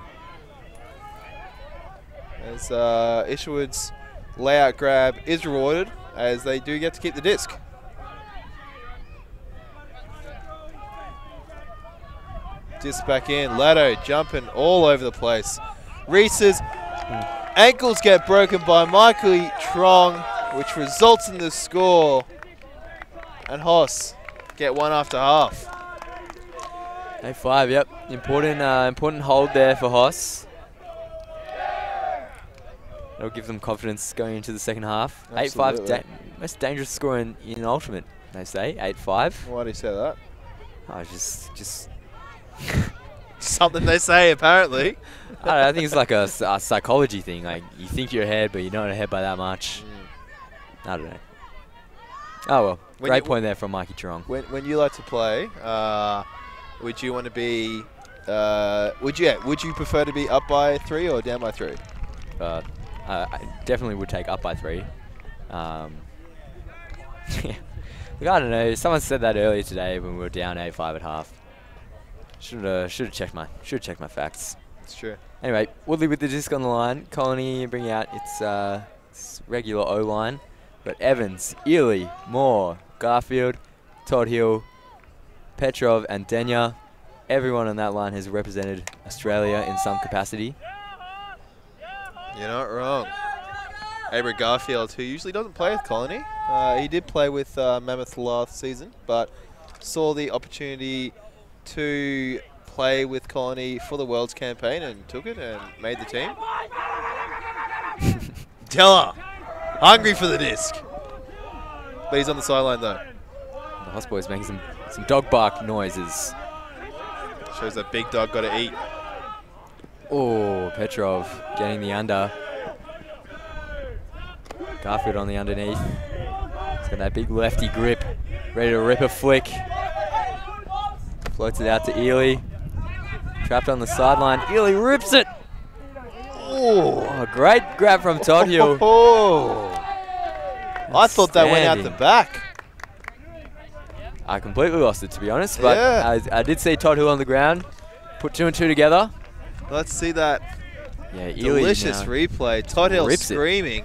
As Isherwood's layout grab is rewarded, as they do get to keep the disc. Disc back in. Lato jumping all over the place. Reese's ankles get broken by Michael Trong, which results in the score. And Hoss get one after half. 8-5, yep. Important hold there for Hoss. That'll give them confidence going into the second half. 8-5, most dangerous score in Ultimate, they say. 8-5. Why do you say that? Oh, just something they say, apparently. I don't know, I think it's like a psychology thing. Like, you think you're ahead, but you're not ahead by that much. I don't know. Oh well, great point there from Mikey Trong. When you like to play, would you want to be? Would you prefer to be up by 3 or down by 3? I definitely would take up by 3. Yeah. Look, I don't know. Someone said that earlier today when we were down 8-5 at half. Should have checked my facts. It's true. Anyway, Woodley with the disc on the line. Colony bringing out its regular O line. But Evans, Ely, Moore, Garfield, Todd Hill, Petrov, and Denya. Everyone on that line has represented Australia in some capacity. You're not wrong. Abra Garfield, who usually doesn't play with Colony. He did play with Mammoth last season, but saw the opportunity to play with Colony for the Worlds campaign and took it and made the team. Della, hungry for the disc. But he's on the sideline though. The Hoss boys making some dog bark noises. Shows that big dog got to eat. Oh, Petrov getting the under. Garfield on the underneath. He's got that big lefty grip, ready to rip a flick. Floats it out to Ely. Trapped on the sideline. Ely rips it. Oh, great grab from Todd Hill. I thought that went out the back. I completely lost it, to be honest, but yeah. I did see Todd Hill on the ground. Put 2 and 2 together. Let's see that Ely delicious replay. Todd Hill screaming.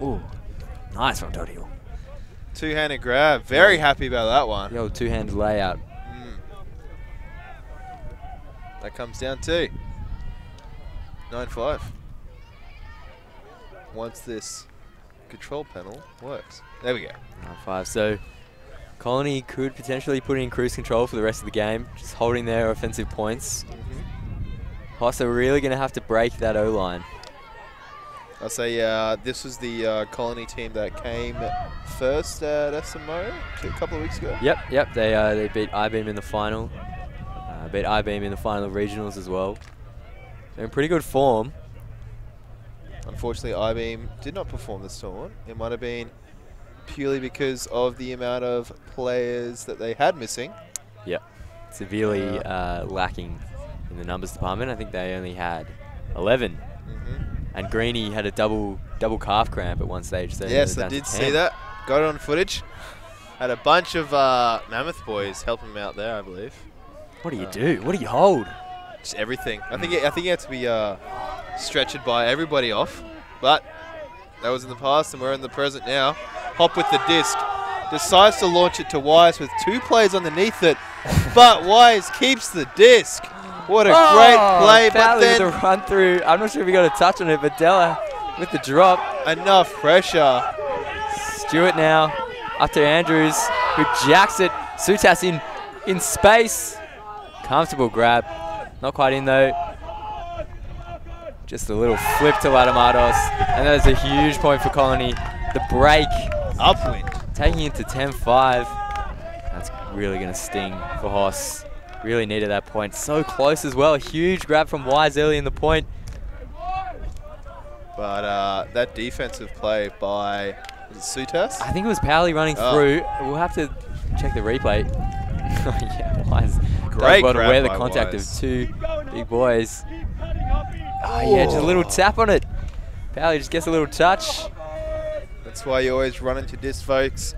Ooh, nice from Todd Hill. Two-handed grab. Very happy about that one. The old two-handed layout. That comes down to 9-5. Once this control panel works. There we go. 9-5. So Colony could potentially put in cruise control for the rest of the game, just holding their offensive points. Hoss are really going to have to break that O-line. I'll say this was the Colony team that came first at SMO a couple of weeks ago. Yep. They beat I-Beam in the final. Beat I-Beam in the final of regionals as well. They're in pretty good form. Unfortunately, I-Beam did not perform this tournament. It might have been purely because of the amount of players that they had missing. Yep. severely lacking in the numbers department. I think they only had 11. And Greenie had a double calf cramp at one stage. So yes, I did see that. Got it on footage. Had a bunch of Mammoth boys help him out there, I believe. What do you do? What do you hold? Just everything. I think he had to be stretched by everybody off, but that was in the past and we're in the present now. Hop with the disc. Decides to launch it to Wise with 2 players underneath it, but Wise keeps the disc. What a great play, but then the run through. I'm not sure if he got a touch on it, but Della with the drop. Enough pressure. Stewart now up to Andrews, who jacks it. Sutas in space. Comfortable grab. Not quite in though. Just a little flip to Latamatos. And that is a huge point for Colony. The break. Upwind. Taking it to 10-5. That's really going to sting for Hoss. Really needed that point. So close as well. A huge grab from Wise early in the point. But that defensive play by Sutas? I think it was Powley running through. We'll have to check the replay. Yeah, Wise. Great grab by aware the contact Wise. of 2 big boys. Oh yeah, just a little tap on it. Powley just gets a little touch. That's why you always run into disc, folks.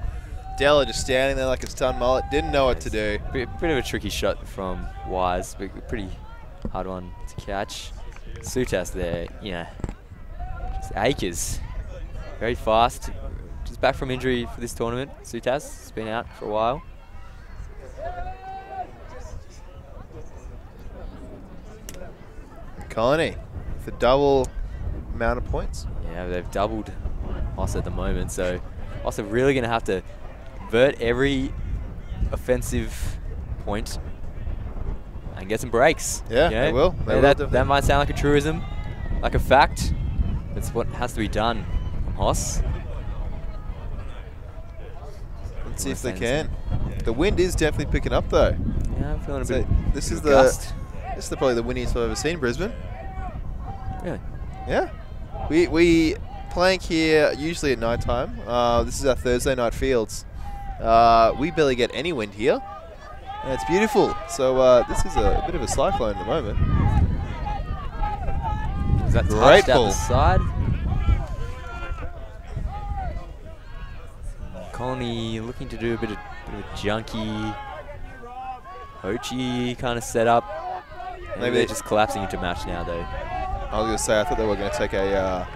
Della just standing there like a stunned mullet. Didn't know what to do. Bit of a tricky shot from Wise, but a pretty hard one to catch. Sutas there, just acres. Very fast. Just back from injury for this tournament. Sutas has been out for a while. Colony for double amount of points. Yeah, they've doubled Hoss at the moment, so Hoss are really going to have to convert every offensive point and get some breaks. Yeah, they will. That might sound like a truism, like a fact. That's what has to be done from Hoss. Let's see if they can. The wind is definitely picking up though. Yeah, I'm feeling a bit. This is gust. probably the windiest I've ever seen Brisbane. Really? Yeah. We playing here usually at night time. This is our Thursday night fields. We barely get any wind here. And it's beautiful. So this is a bit of a cyclone at the moment. Is that great touched out ball. the side? Colony looking to do a bit of junky, Hochi kind of setup. Maybe they're just collapsing into match now though. I was going to say, I thought they were going to take a...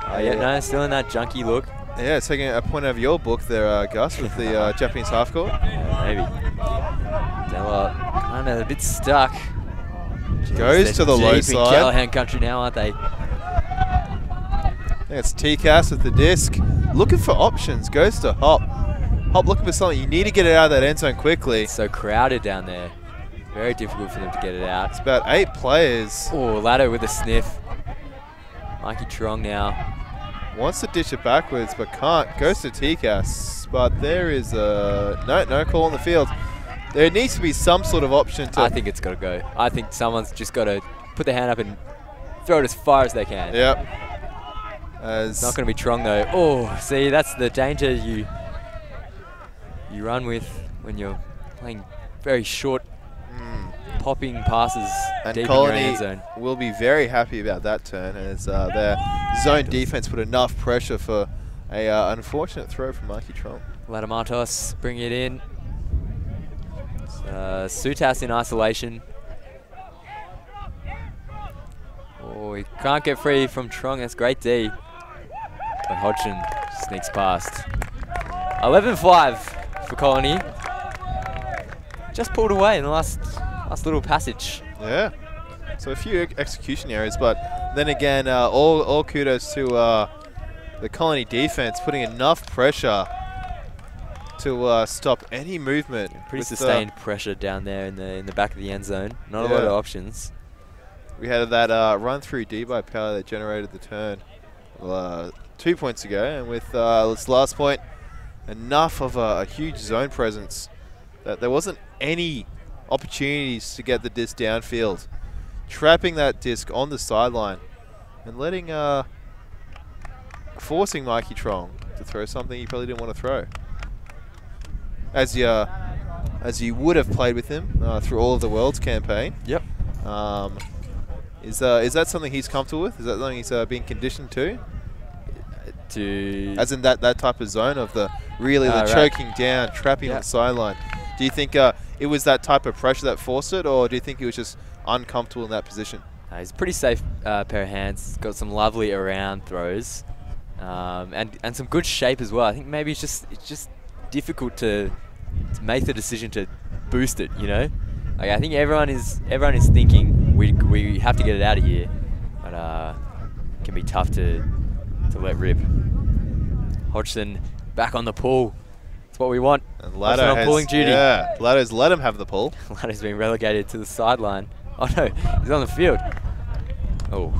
no, still in that junky look. Yeah, taking a point out of your book there, Gus, with the Japanese half court. Yeah, maybe. Della kind of a bit stuck. Jeez, goes to the low deep side. in Callahan country now, aren't they? I think it's TCAS with the disc. Looking for options. Goes to Hop. Hop looking for something. You need to get it out of that end zone quickly. It's so crowded down there. Very difficult for them to get it out. It's about 8 players. Oh, Laddo with a sniff. Mikey Trong now. Wants to dish it backwards, but can't. Goes to TCAS. But there is a... No call on the field. There needs to be some sort of option to... I think it's got to go. I think someone's just got to put their hand up and throw it as far as they can. Yep. It's not going to be Trong though. Oh, see, that's the danger you run with when you're playing very short, popping passes and deep Colony in your end zone. Will be very happy about that turn as their zone defense put enough pressure for a unfortunate throw from Mikey Trong. Latamatos bring it in. Sutas in isolation. Oh, he can't get free from Trong. That's great D. But Hodgson sneaks past. 11-5 for Colony. Just pulled away in the last little passage. Yeah. So a few execution errors, but then again, all kudos to the Colony defense putting enough pressure to stop any movement. Pretty sustained pressure down there in the back of the end zone. Not a lot of options. We had that run through D by Power that generated the turn 2 points ago, and with this last point, enough of a huge zone presence that there wasn't any opportunities to get the disc downfield. Trapping that disc on the sideline and forcing Mikey Trong to throw something he probably didn't want to throw. As you as you would have played with him through all of the Worlds campaign. Yep. Is that something he's comfortable with? Is that something he's being conditioned to? As in that type of zone of the choking down, trapping on the sideline. Do you think it was that type of pressure that forced it, or do you think he was just uncomfortable in that position? He's a pretty safe pair of hands. He's got some lovely around throws, and some good shape as well. I think maybe it's just difficult to make the decision to boost it. You know, like I think everyone is thinking we have to get it out of here, but it can be tough to let rip. Hodgson back on the pull. That's what we want. And Laddo has pulling duty. Yeah, Laddo's let him have the pull. Laddo's been relegated to the sideline. Oh no, he's on the field. Oh.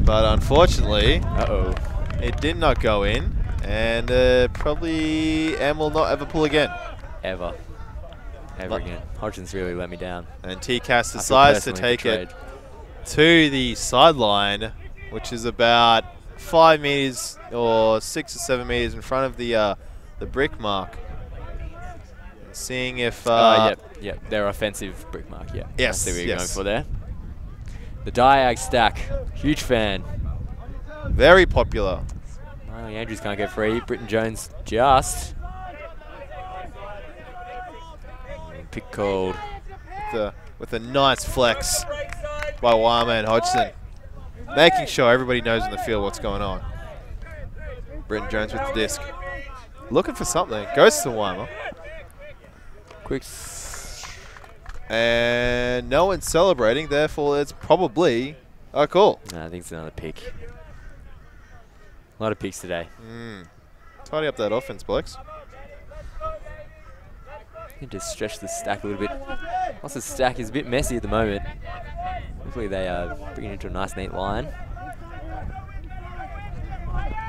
But unfortunately, it did not go in, and probably Em will not ever pull again. Ever again. Hodgson's really let me down. And TCAS decides to take it to the sideline, which is about 5 meters or 6 or 7 meters in front of the brick mark. And seeing if yep, their offensive brick mark. Yeah, yes, I see what you're going for there. The diag stack, huge fan. Very popular. Marley Andrews can't get free. Britton Jones just. Pick called. With a nice flex by Wama and Hodgson. Making sure everybody knows in the field what's going on. Britton Jones with the disc. Looking for something. Goes to Wama. Quick. And no one's celebrating, therefore it's probably a call. No, I think it's another pick. A lot of picks today. Tidy up that offense, Blex. You can just stretch the stack a little bit. Plus the stack is a bit messy at the moment. Hopefully they bring it into a nice neat line.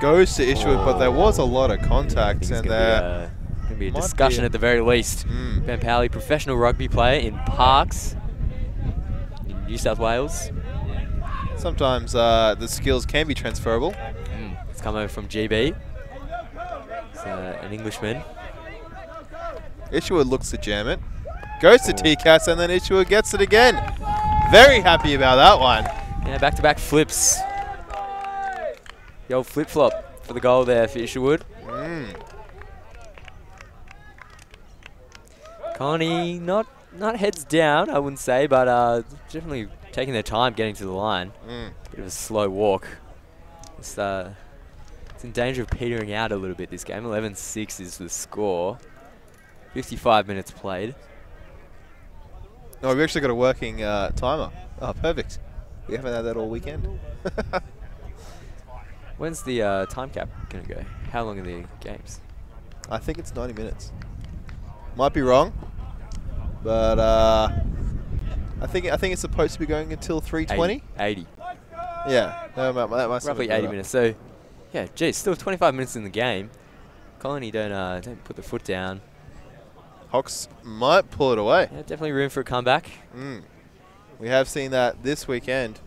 Goes to issue it, but there was a lot of contact, and there going to be a discussion at the very least. Ben Powley, professional rugby player in Parks, in New South Wales. Sometimes the skills can be transferable. It's come over from GB. It's an Englishman. Issuer looks to jam it. Goes to TCAS, and then Issuer gets it again. Very happy about that one. Yeah, back-to-back flips. The old flip-flop for the goal there for Isherwood. Colony not heads down, I wouldn't say, but definitely taking their time getting to the line. Bit of a slow walk. It's in danger of petering out a little bit this game. 11-6 is the score. 55 minutes played. No, we've actually got a working timer. Oh, perfect. We haven't had that all weekend. When's the time cap going to go? How long are the games? I think it's 90 minutes. Might be wrong, but I think it's supposed to be going until 3:20. 80. Yeah, that must roughly 80 minutes. So, yeah, geez, still 25 minutes in the game. Colony don't put the foot down. Hawks might pull it away. Yeah, definitely room for a comeback. We have seen that this weekend.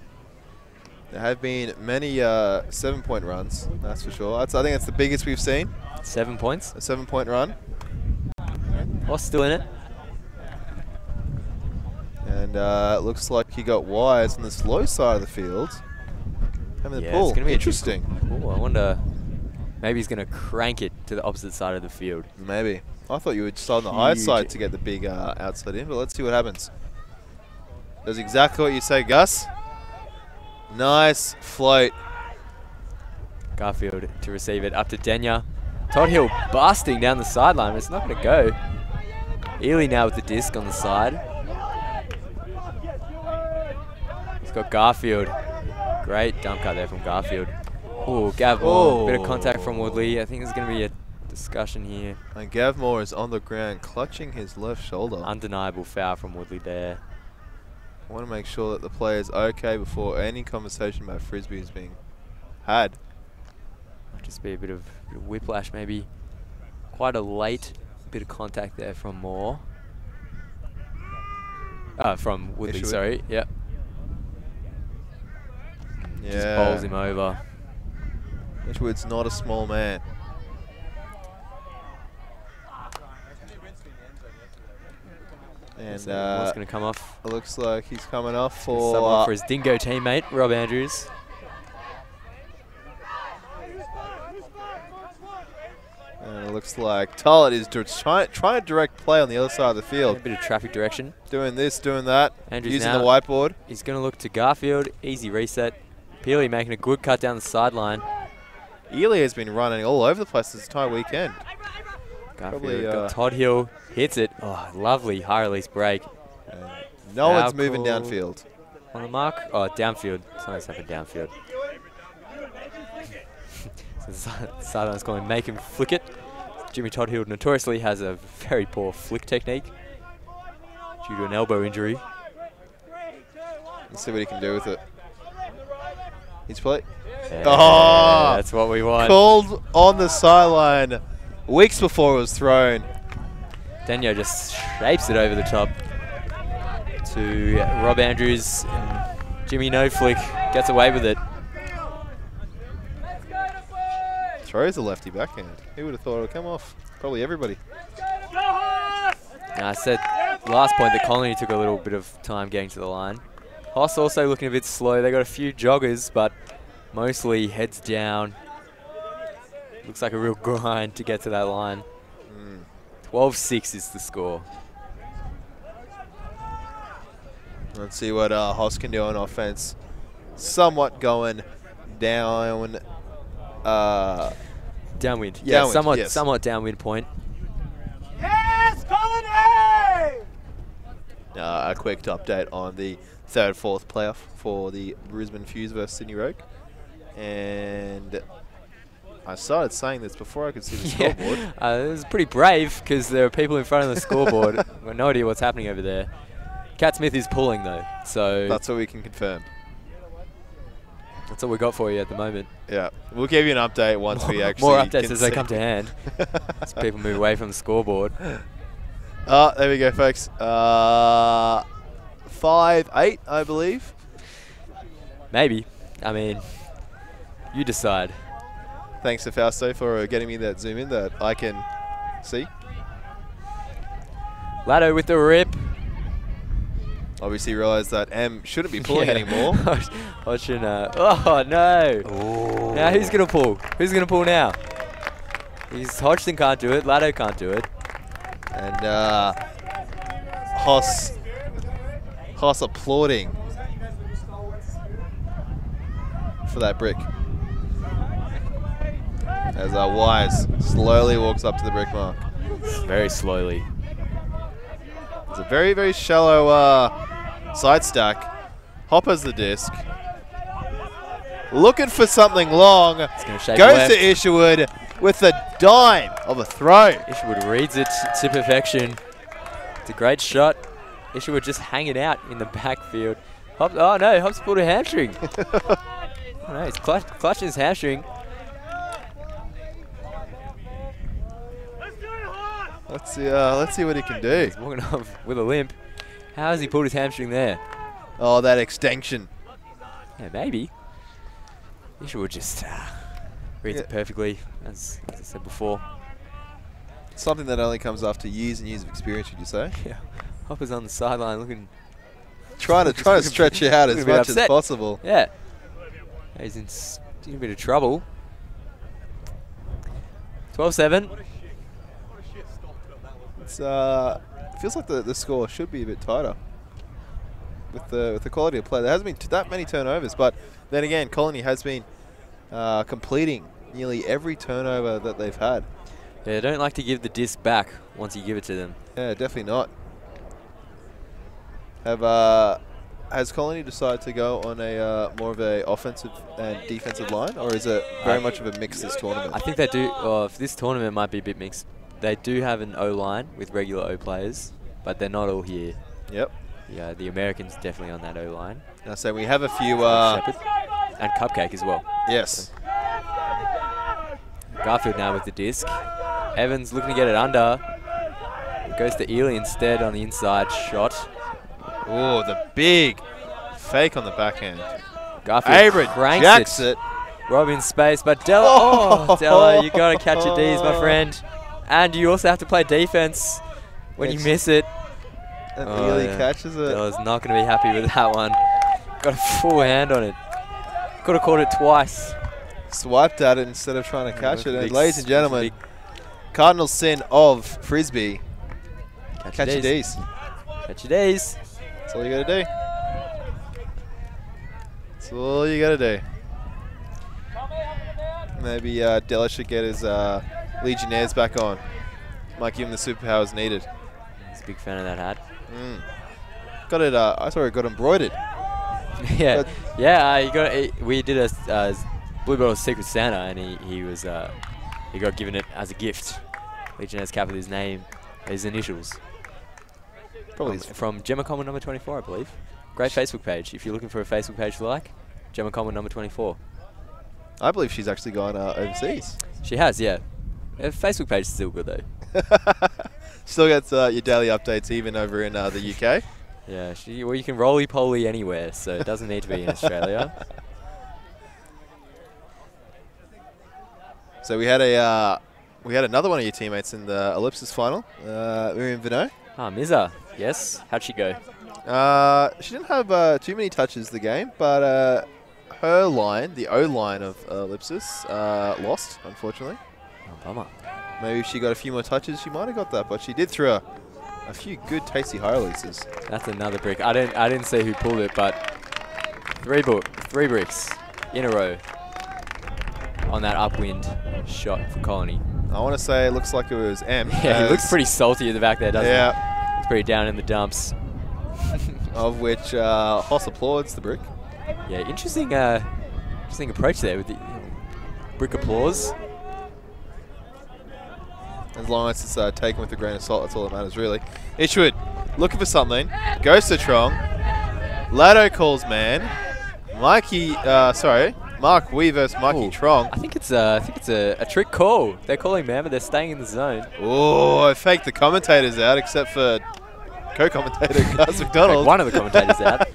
There have been many 7-point runs, that's for sure. I think that's the biggest we've seen. 7 points. A 7-point run. Horse still in it. And it looks like he got wires on the slow side of the field. Having the pull. It's going to be interesting. I wonder, maybe he's going to crank it to the opposite side of the field. Maybe. I thought you would start on the high side to get the big outside in, but let's see what happens. Does exactly what you say, Gus. Nice float. Garfield to receive it up to Denya. Todd Hill busting down the sideline, but it's not going to go. Ely now with the disc on the side. He's got Garfield. Great dump cut there from Garfield. Oh, Gavmore. Bit of contact from Woodley. I think there's going to be a discussion here. And Gavmore is on the ground clutching his left shoulder. Undeniable foul from Woodley there. I want to make sure that the player's okay before any conversation about Frisbee is being had. Might just be a bit of whiplash maybe. Quite a late bit of contact there from Moore. From Woodley, sorry. Yep. Yeah. Just bowls him over. Ishwood's not a small man. And what's going to come off? It looks like he's coming off for... Someone for his Dingo teammate, Rob Andrews. And it looks like Tullett is trying to direct play on the other side of the field. A bit of traffic direction. Doing this, doing that, Andrews using now, the whiteboard. He's going to look to Garfield. Easy reset. Peely making a good cut down the sideline. Ely has been running all over the place this entire weekend. Garfield got Todd Hill, hits it. Oh, lovely high release break. No one's moving downfield. On the mark? Oh, downfield. Something's happened downfield. So the sideline's calling make him flick it. Jimmy Todd Hill notoriously has a very poor flick technique due to an elbow injury. Let's see what he can do with it. He's play. Yeah, oh, that's what we want. Called on the sideline weeks before it was thrown. Denyo just shapes it over the top to Rob Andrews. And Jimmy no flick gets away with it. Throws a lefty backhand. Who would have thought it would come off? Probably everybody. I said last point that Colony took a little bit of time getting to the line. Hoss also looking a bit slow. They got a few joggers, but mostly heads down. Looks like a real grind to get to that line. 12-6 is the score. Let's see what Hoss can do on offense. Somewhat going down. Downwind. Yeah, downwind, somewhat downwind point. Yes, Colony! A quick update on the 3rd, 4th playoff for the Brisbane Fuse versus Sydney Rogue. And I started saying this before I could see the scoreboard. It was pretty brave because there are people in front of the scoreboard. We've got no idea what's happening over there. Cat Smith is pulling though, so that's what we can confirm. That's all we got for you at the moment. Yeah, we'll give you an update once we actually more updates as they come to hand. As people move away from the scoreboard. There we go, folks. 5-8, I believe. Maybe. I mean, you decide. Thanks to Fausto for getting me that zoom in that I can see. Lado with the rip. Obviously realised that M shouldn't be pulling anymore. Watching, oh no! Ooh. Now who's gonna pull? Who's gonna pull now? Hodgson can't do it. Lado can't do it. And Hoss applauding for that brick. As Wise slowly walks up to the brick mark. Very slowly. It's a very, very shallow side stack. Hopper's the disc. Looking for something long. Goes to Isherwood with a dime of a throw. Isherwood reads it to perfection. It's a great shot. Isherwood just hanging out in the backfield. Hops, oh no, Hops pulled a hamstring. Oh no, he's clutching his hamstring. Let's see what he can do. He's walking off with a limp. How has he pulled his hamstring there? Oh, that extension. Yeah, maybe. Isherwood just reads it perfectly, as I said before. Something that only comes after years and years of experience, would you say? Yeah. Hopper's on the sideline looking... Trying to stretch it out as much as possible. Yeah. He's in a bit of trouble. 12-7. It's feels like the score should be a bit tighter with the quality of play. There hasn't been that many turnovers, but then again, Colony has been completing nearly every turnover that they've had. Yeah, they don't like to give the disc back once you give it to them. Yeah, definitely not. Has Colony decided to go on a more of a offensive and defensive line, or is it very much of a mix this tournament? I think they do. Well, this tournament might be a bit mixed. They do have an O-line with regular O players, but they're not all here. Yep. Yeah, the Americans definitely on that O-line. Now, so we have a few... Shepherd and Cupcake as well. Yes. Garfield now with the disc. Evans looking to get it under. It goes to Ely instead on the inside shot. Oh, the big fake on the backhand. Garfield Abra jacks it. Rob in space, but Della, Della, you got to catch your Ds, my friend. And you also have to play defense when you miss it. And Ely catches it. Della's not going to be happy with that one. Got a full hand on it. Could have caught it twice. Swiped at it instead of trying to catch it. And ladies and gentlemen, cardinal sin of Frisbee. Catch your D's. Catch your D's. That's all you got to do. That's all you got to do. Maybe Della should get his Legionnaires back on. Might give him the superpowers needed. He's a big fan of that hat. Got it. I saw it got embroidered. Yeah, yeah. We did a Blue Bottle Secret Santa, and he got given it as a gift. Legionnaire's cap with his name, his initials. Probably from Gemma Common number 24, I believe. Great Facebook page. If you're looking for a Facebook page to like, Gemma Common number 24. I believe she's actually gone overseas. She has, yeah. Her Facebook page is still good though. Still gets your daily updates even over in the UK. Yeah, well, you can roly-poly anywhere, so it doesn't need to be in Australia. So we had another one of your teammates in the ellipsis final, Miriam Vinot. Ah, Miza, yes. How'd she go? She didn't have too many touches the game, but her line, the O line of ellipsis, lost, unfortunately. Oh, bummer. Maybe if she got a few more touches, she might have got that, but she did throw a few good, tasty high releases. That's another brick. I didn't see who pulled it, but three bricks in a row on that upwind shot for Colony. I want to say it looks like it was M. Yeah, he looks pretty salty at the back there, doesn't he? Yeah. It's pretty down in the dumps. Of which Hoss applauds the brick. Yeah, interesting approach there with the brick applause. As long as it's taken with a grain of salt, that's all that matters, really. Ishwood, looking for something. Goes to Trong. Lado calls man. Mark Wee versus Mikey Trong. I think it's a trick call. They're calling man, but they're staying in the zone. Oh, I faked the commentators out, except for co-commentator Gus McDonald. One of the commentators out.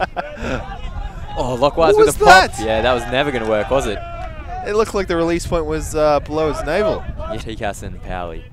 Oh, Lockwise what with a that? pop. Yeah, that was never going to work, was it? It looked like the release point was below his navel. Tikas and Powley.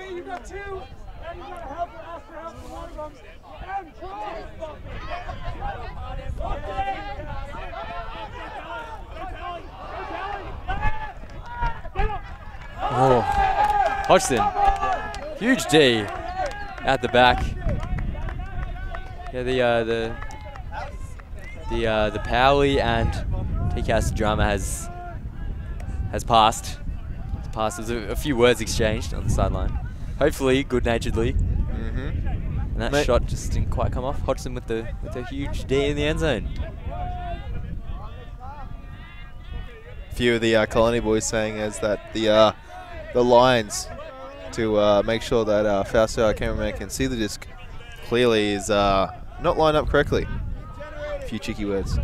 You got two, and you got to help or ask for help from one of them. And try. Oh, Hodgson, huge D at the back. Yeah, the Powley and TCAS drama has passed. There's a few words exchanged on the sideline. Hopefully, good-naturedly. And that shot just didn't quite come off. Hodgson with the huge D in the end zone. A few of the Colony boys saying is that the lines to make sure that Fausto, our cameraman, can see the disc clearly is not lined up correctly. A few cheeky words.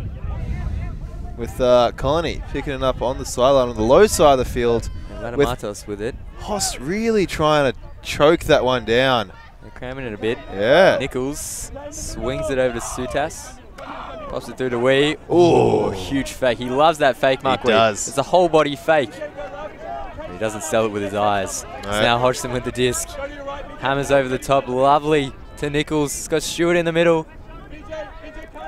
With Colony picking it up on the sideline on the low side of the field. With Matos with it. Hoss really trying to choke that one down. They're cramming it a bit. Yeah. Nichols swings it over to Sutas. Pops it through to Wee. Oh, huge fake. He loves that fake, Mark. He does. It's a whole body fake. And he doesn't sell it with his eyes. No. So now Hodgson with the disc. Hammers over the top. Lovely to Nichols. It's got Stewart in the middle.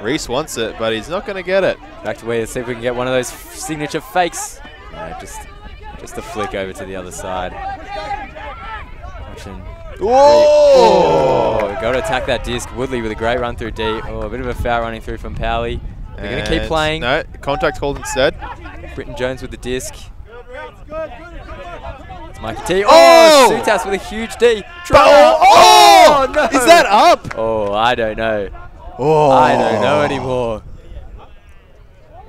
Reese wants it, but he's not going to get it. Back to Wee. Let's see if we can get one of those signature fakes. No, just a flick over to the other side. Whoa! Oh, got to attack that disc. Woodley with a great run through D. Oh, a bit of a foul running through from Powley. They're going to keep playing. No, contact called instead. Britton Jones with the disc. It's Mikey T. Oh! Sutas with a huge D. Oh! No! Is that up? Oh, I don't know. Oh. I don't know anymore.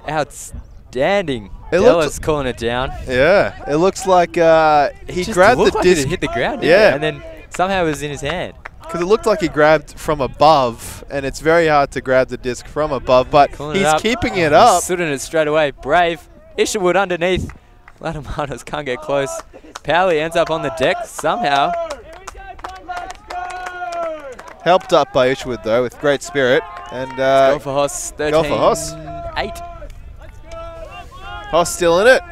Outstanding. Della's calling it down. Yeah, it looks like he grabbed the disc. It hit the ground. Yeah, and then somehow it was in his hand. Because it looked like he grabbed from above and it's very hard to grab the disc from above, but Pulling he's keeping it up. Sooting it straight away. Brave. Isherwood underneath. Ladamanos can't get close. Powley ends up on the deck somehow. Helped up by Isherwood, though, with great spirit. And Go for Hoss. 13, go for Hoss. 8. Hoss still in it.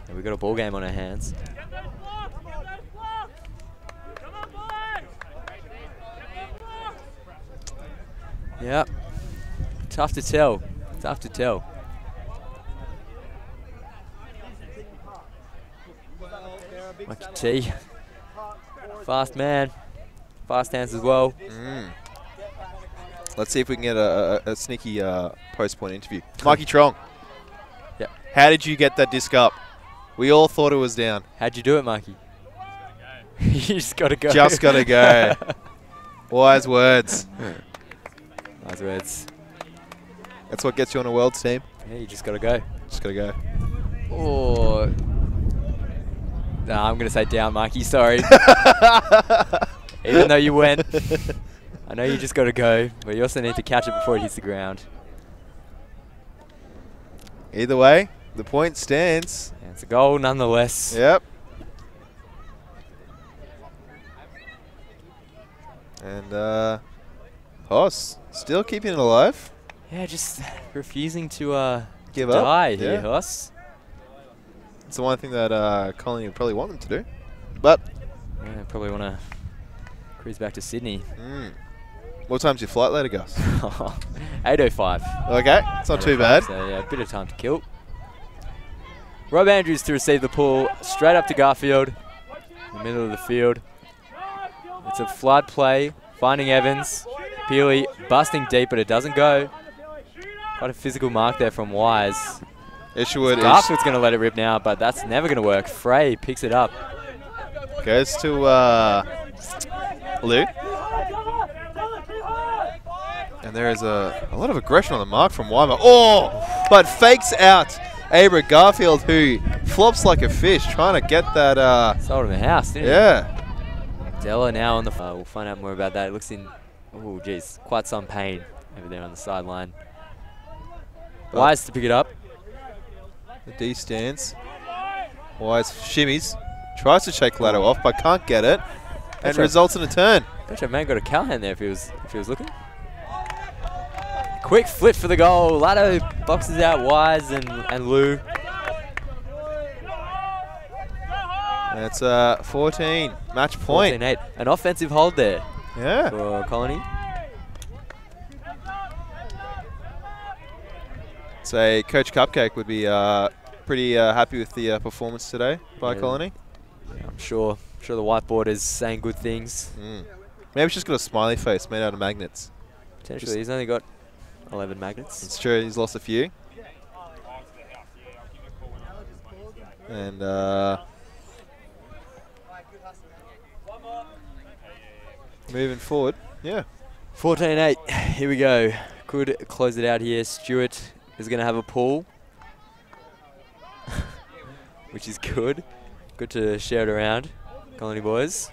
And we've got a ball game on our hands. Yep. Tough to tell. Tough to tell. Mikey T. Fast man. Fast hands as well. Let's see if we can get a sneaky post-point interview. Mikey Trong. Yep. How did you get that disc up? We all thought it was down. How'd you do it, Mikey? You just got to go. Just got to go. Wise words. Wise words. That's what gets you on a world team. Yeah, you just got to go. Just got to go. Oh. Nah, I'm going to say down, Mikey. Sorry. Even though you went. I know you just got to go, but you also need to catch it before it hits the ground. Either way, the point stands. Yeah, it's a goal nonetheless. Yep. And Hoss still keeping it alive. Yeah, just refusing to Give die up. here, Yeah. Hoss. It's the one thing that Colony would probably want them to do. But Yeah, probably want to cruise back to Sydney. what time's your flight later, Gus? 8:05. Okay, it's not too bad. So yeah, a bit of time to kill. Rob Andrews to receive the pull straight up to Garfield, in the middle of the field. It's a flood play, finding Evans. Peely busting deep, but it doesn't go. Quite a physical mark there from Wise. Isherwood Garfield's going to let it rip now, but that's never going to work. Frey picks it up. goes to Luke. And there is a lot of aggression on the mark from Weimer. Oh, but fakes out Abra Garfield, who flops like a fish, trying to get that. Sold him a house, didn't he? Yeah. Della now on the. We'll find out more about that. It looks in. Oh, geez, quite some pain over there on the sideline. Wise to pick it up. The D stands. Wise shimmies. Tries to shake Laddo off, but can't get it. And results in a turn. Gotcha, man got a Callahan there if he was looking. Quick flip for the goal. Laddo boxes out Wise and Lou. That's 14. Match point. 14-8. An offensive hold there Yeah. for Colony. Say Coach Cupcake would be pretty happy with the performance today by Yeah. Colony. Yeah, I'm sure the whiteboard is saying good things. Maybe he's just got a smiley face made out of magnets. Potentially, he's only got 11 magnets. It's true, he's lost a few. And moving forward, yeah. 14-8. Here we go. Could close it out here. Stewart is going to have a pull, which is good. Good to share it around, Colony boys.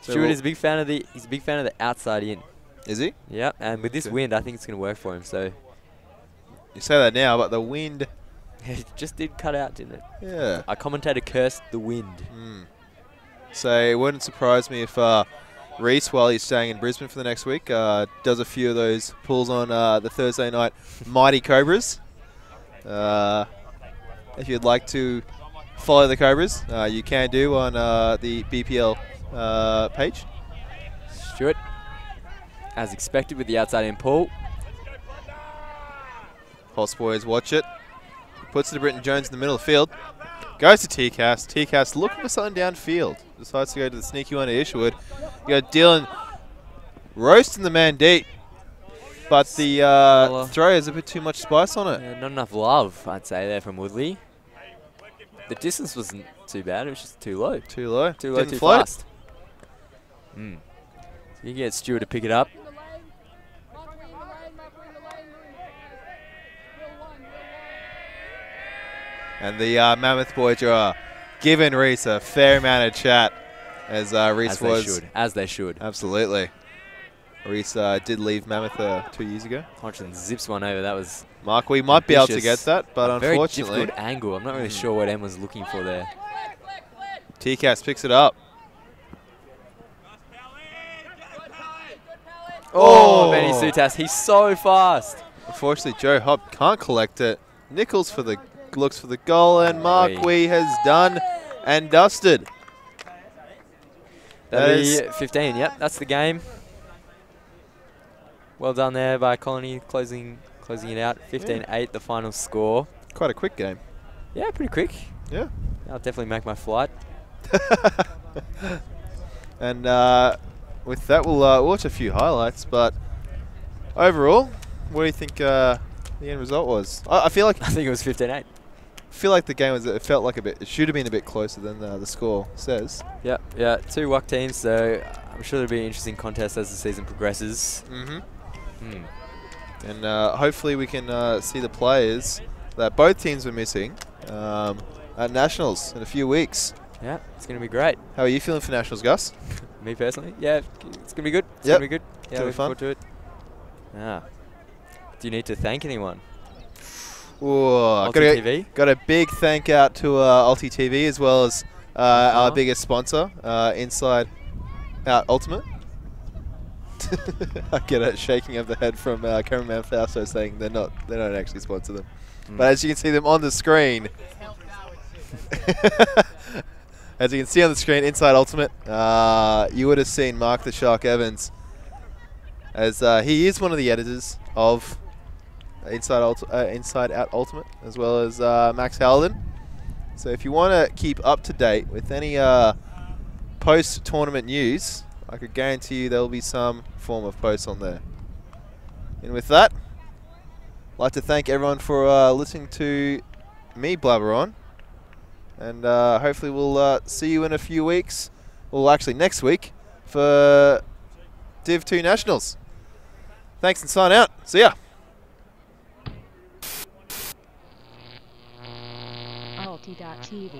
So Stewart is a big fan of the. He's a big fan of the outside in. Is he? Yep. And with this Okay. wind, I think it's going to work for him. So You say that now, but the wind. it just did cut out, didn't it? Yeah. Our commentator cursed the wind. So it wouldn't surprise me if Reese, while he's staying in Brisbane for the next week, does a few of those pulls on the Thursday night Mighty Cobras. If you'd like to follow the Cobras, you can do on the BPL page. Stewart, as expected, with the outside in pull. Hoss boys watch it. Puts it to Britton Jones in the middle of the field. Goes to T-Cast. T-Cast looking for something downfield. Decides to go to the sneaky one to Isherwood. You got Dylan roasting the man deep. But the throw has a bit too much spice on it. Not enough love, I'd say, there from Woodley. The distance wasn't too bad. It was just too low. Too low. Too low, Didn't too float. fast. So you can get Stewart to pick it up. And the Mammoth boys are giving Reese a fair amount of chat, as Reese As was. they should. As they should. Absolutely. Reese did leave Mammoth 2 years ago. Hodgson zips one over. That was Mark, we might be able to ambitious. get that, but Very unfortunately, difficult angle. I'm not really sure what Em was looking for there. TCAS picks it up. Oh, Benny Sutas, he's so fast. Unfortunately, Joe Hobb can't collect it. Nichols looks for the goal, and Mark Wee has done and dusted. That'll be 15. Yep, that's the game. Well done there by Colony, closing it out. 15-8, the final score. Quite a quick game. Yeah, pretty quick. Yeah. I'll definitely make my flight. And with that, we'll watch a few highlights. But overall, what do you think the end result was? I feel like I think it was 15-8. I feel like the game was. It felt like it should have been a bit closer than the score says. Yeah, yeah. 2 WUC teams, so I'm sure there'll be an interesting contest as the season progresses. And hopefully we can see the players that both teams were missing at Nationals in a few weeks. Yeah, it's going to be great. How are you feeling for Nationals, Gus? Me personally? Yeah, it's going to be good. It's Yep. going to be good. Yeah, looking forward to it. Ah. Do you need to thank anyone? Got a big thank out to Ulti TV as well as our biggest sponsor, Inside Out Ultimate. I get a shaking of the head from cameraman Fausto saying they don't actually sponsor them. But as you can see them on the screen, as you can see on the screen, Inside Ultimate, you would have seen Mark the Shark Evans, as he is one of the editors of Inside Out Ultimate, as well as Max Halden. So if you want to keep up to date with any post-tournament news, I could guarantee you there will be some form of post on there. And with that, I'd like to thank everyone for listening to me blabber on. And hopefully we'll see you in a few weeks. Well, actually next week for Div 2 Nationals. Thanks and sign out. See ya. Alti.tv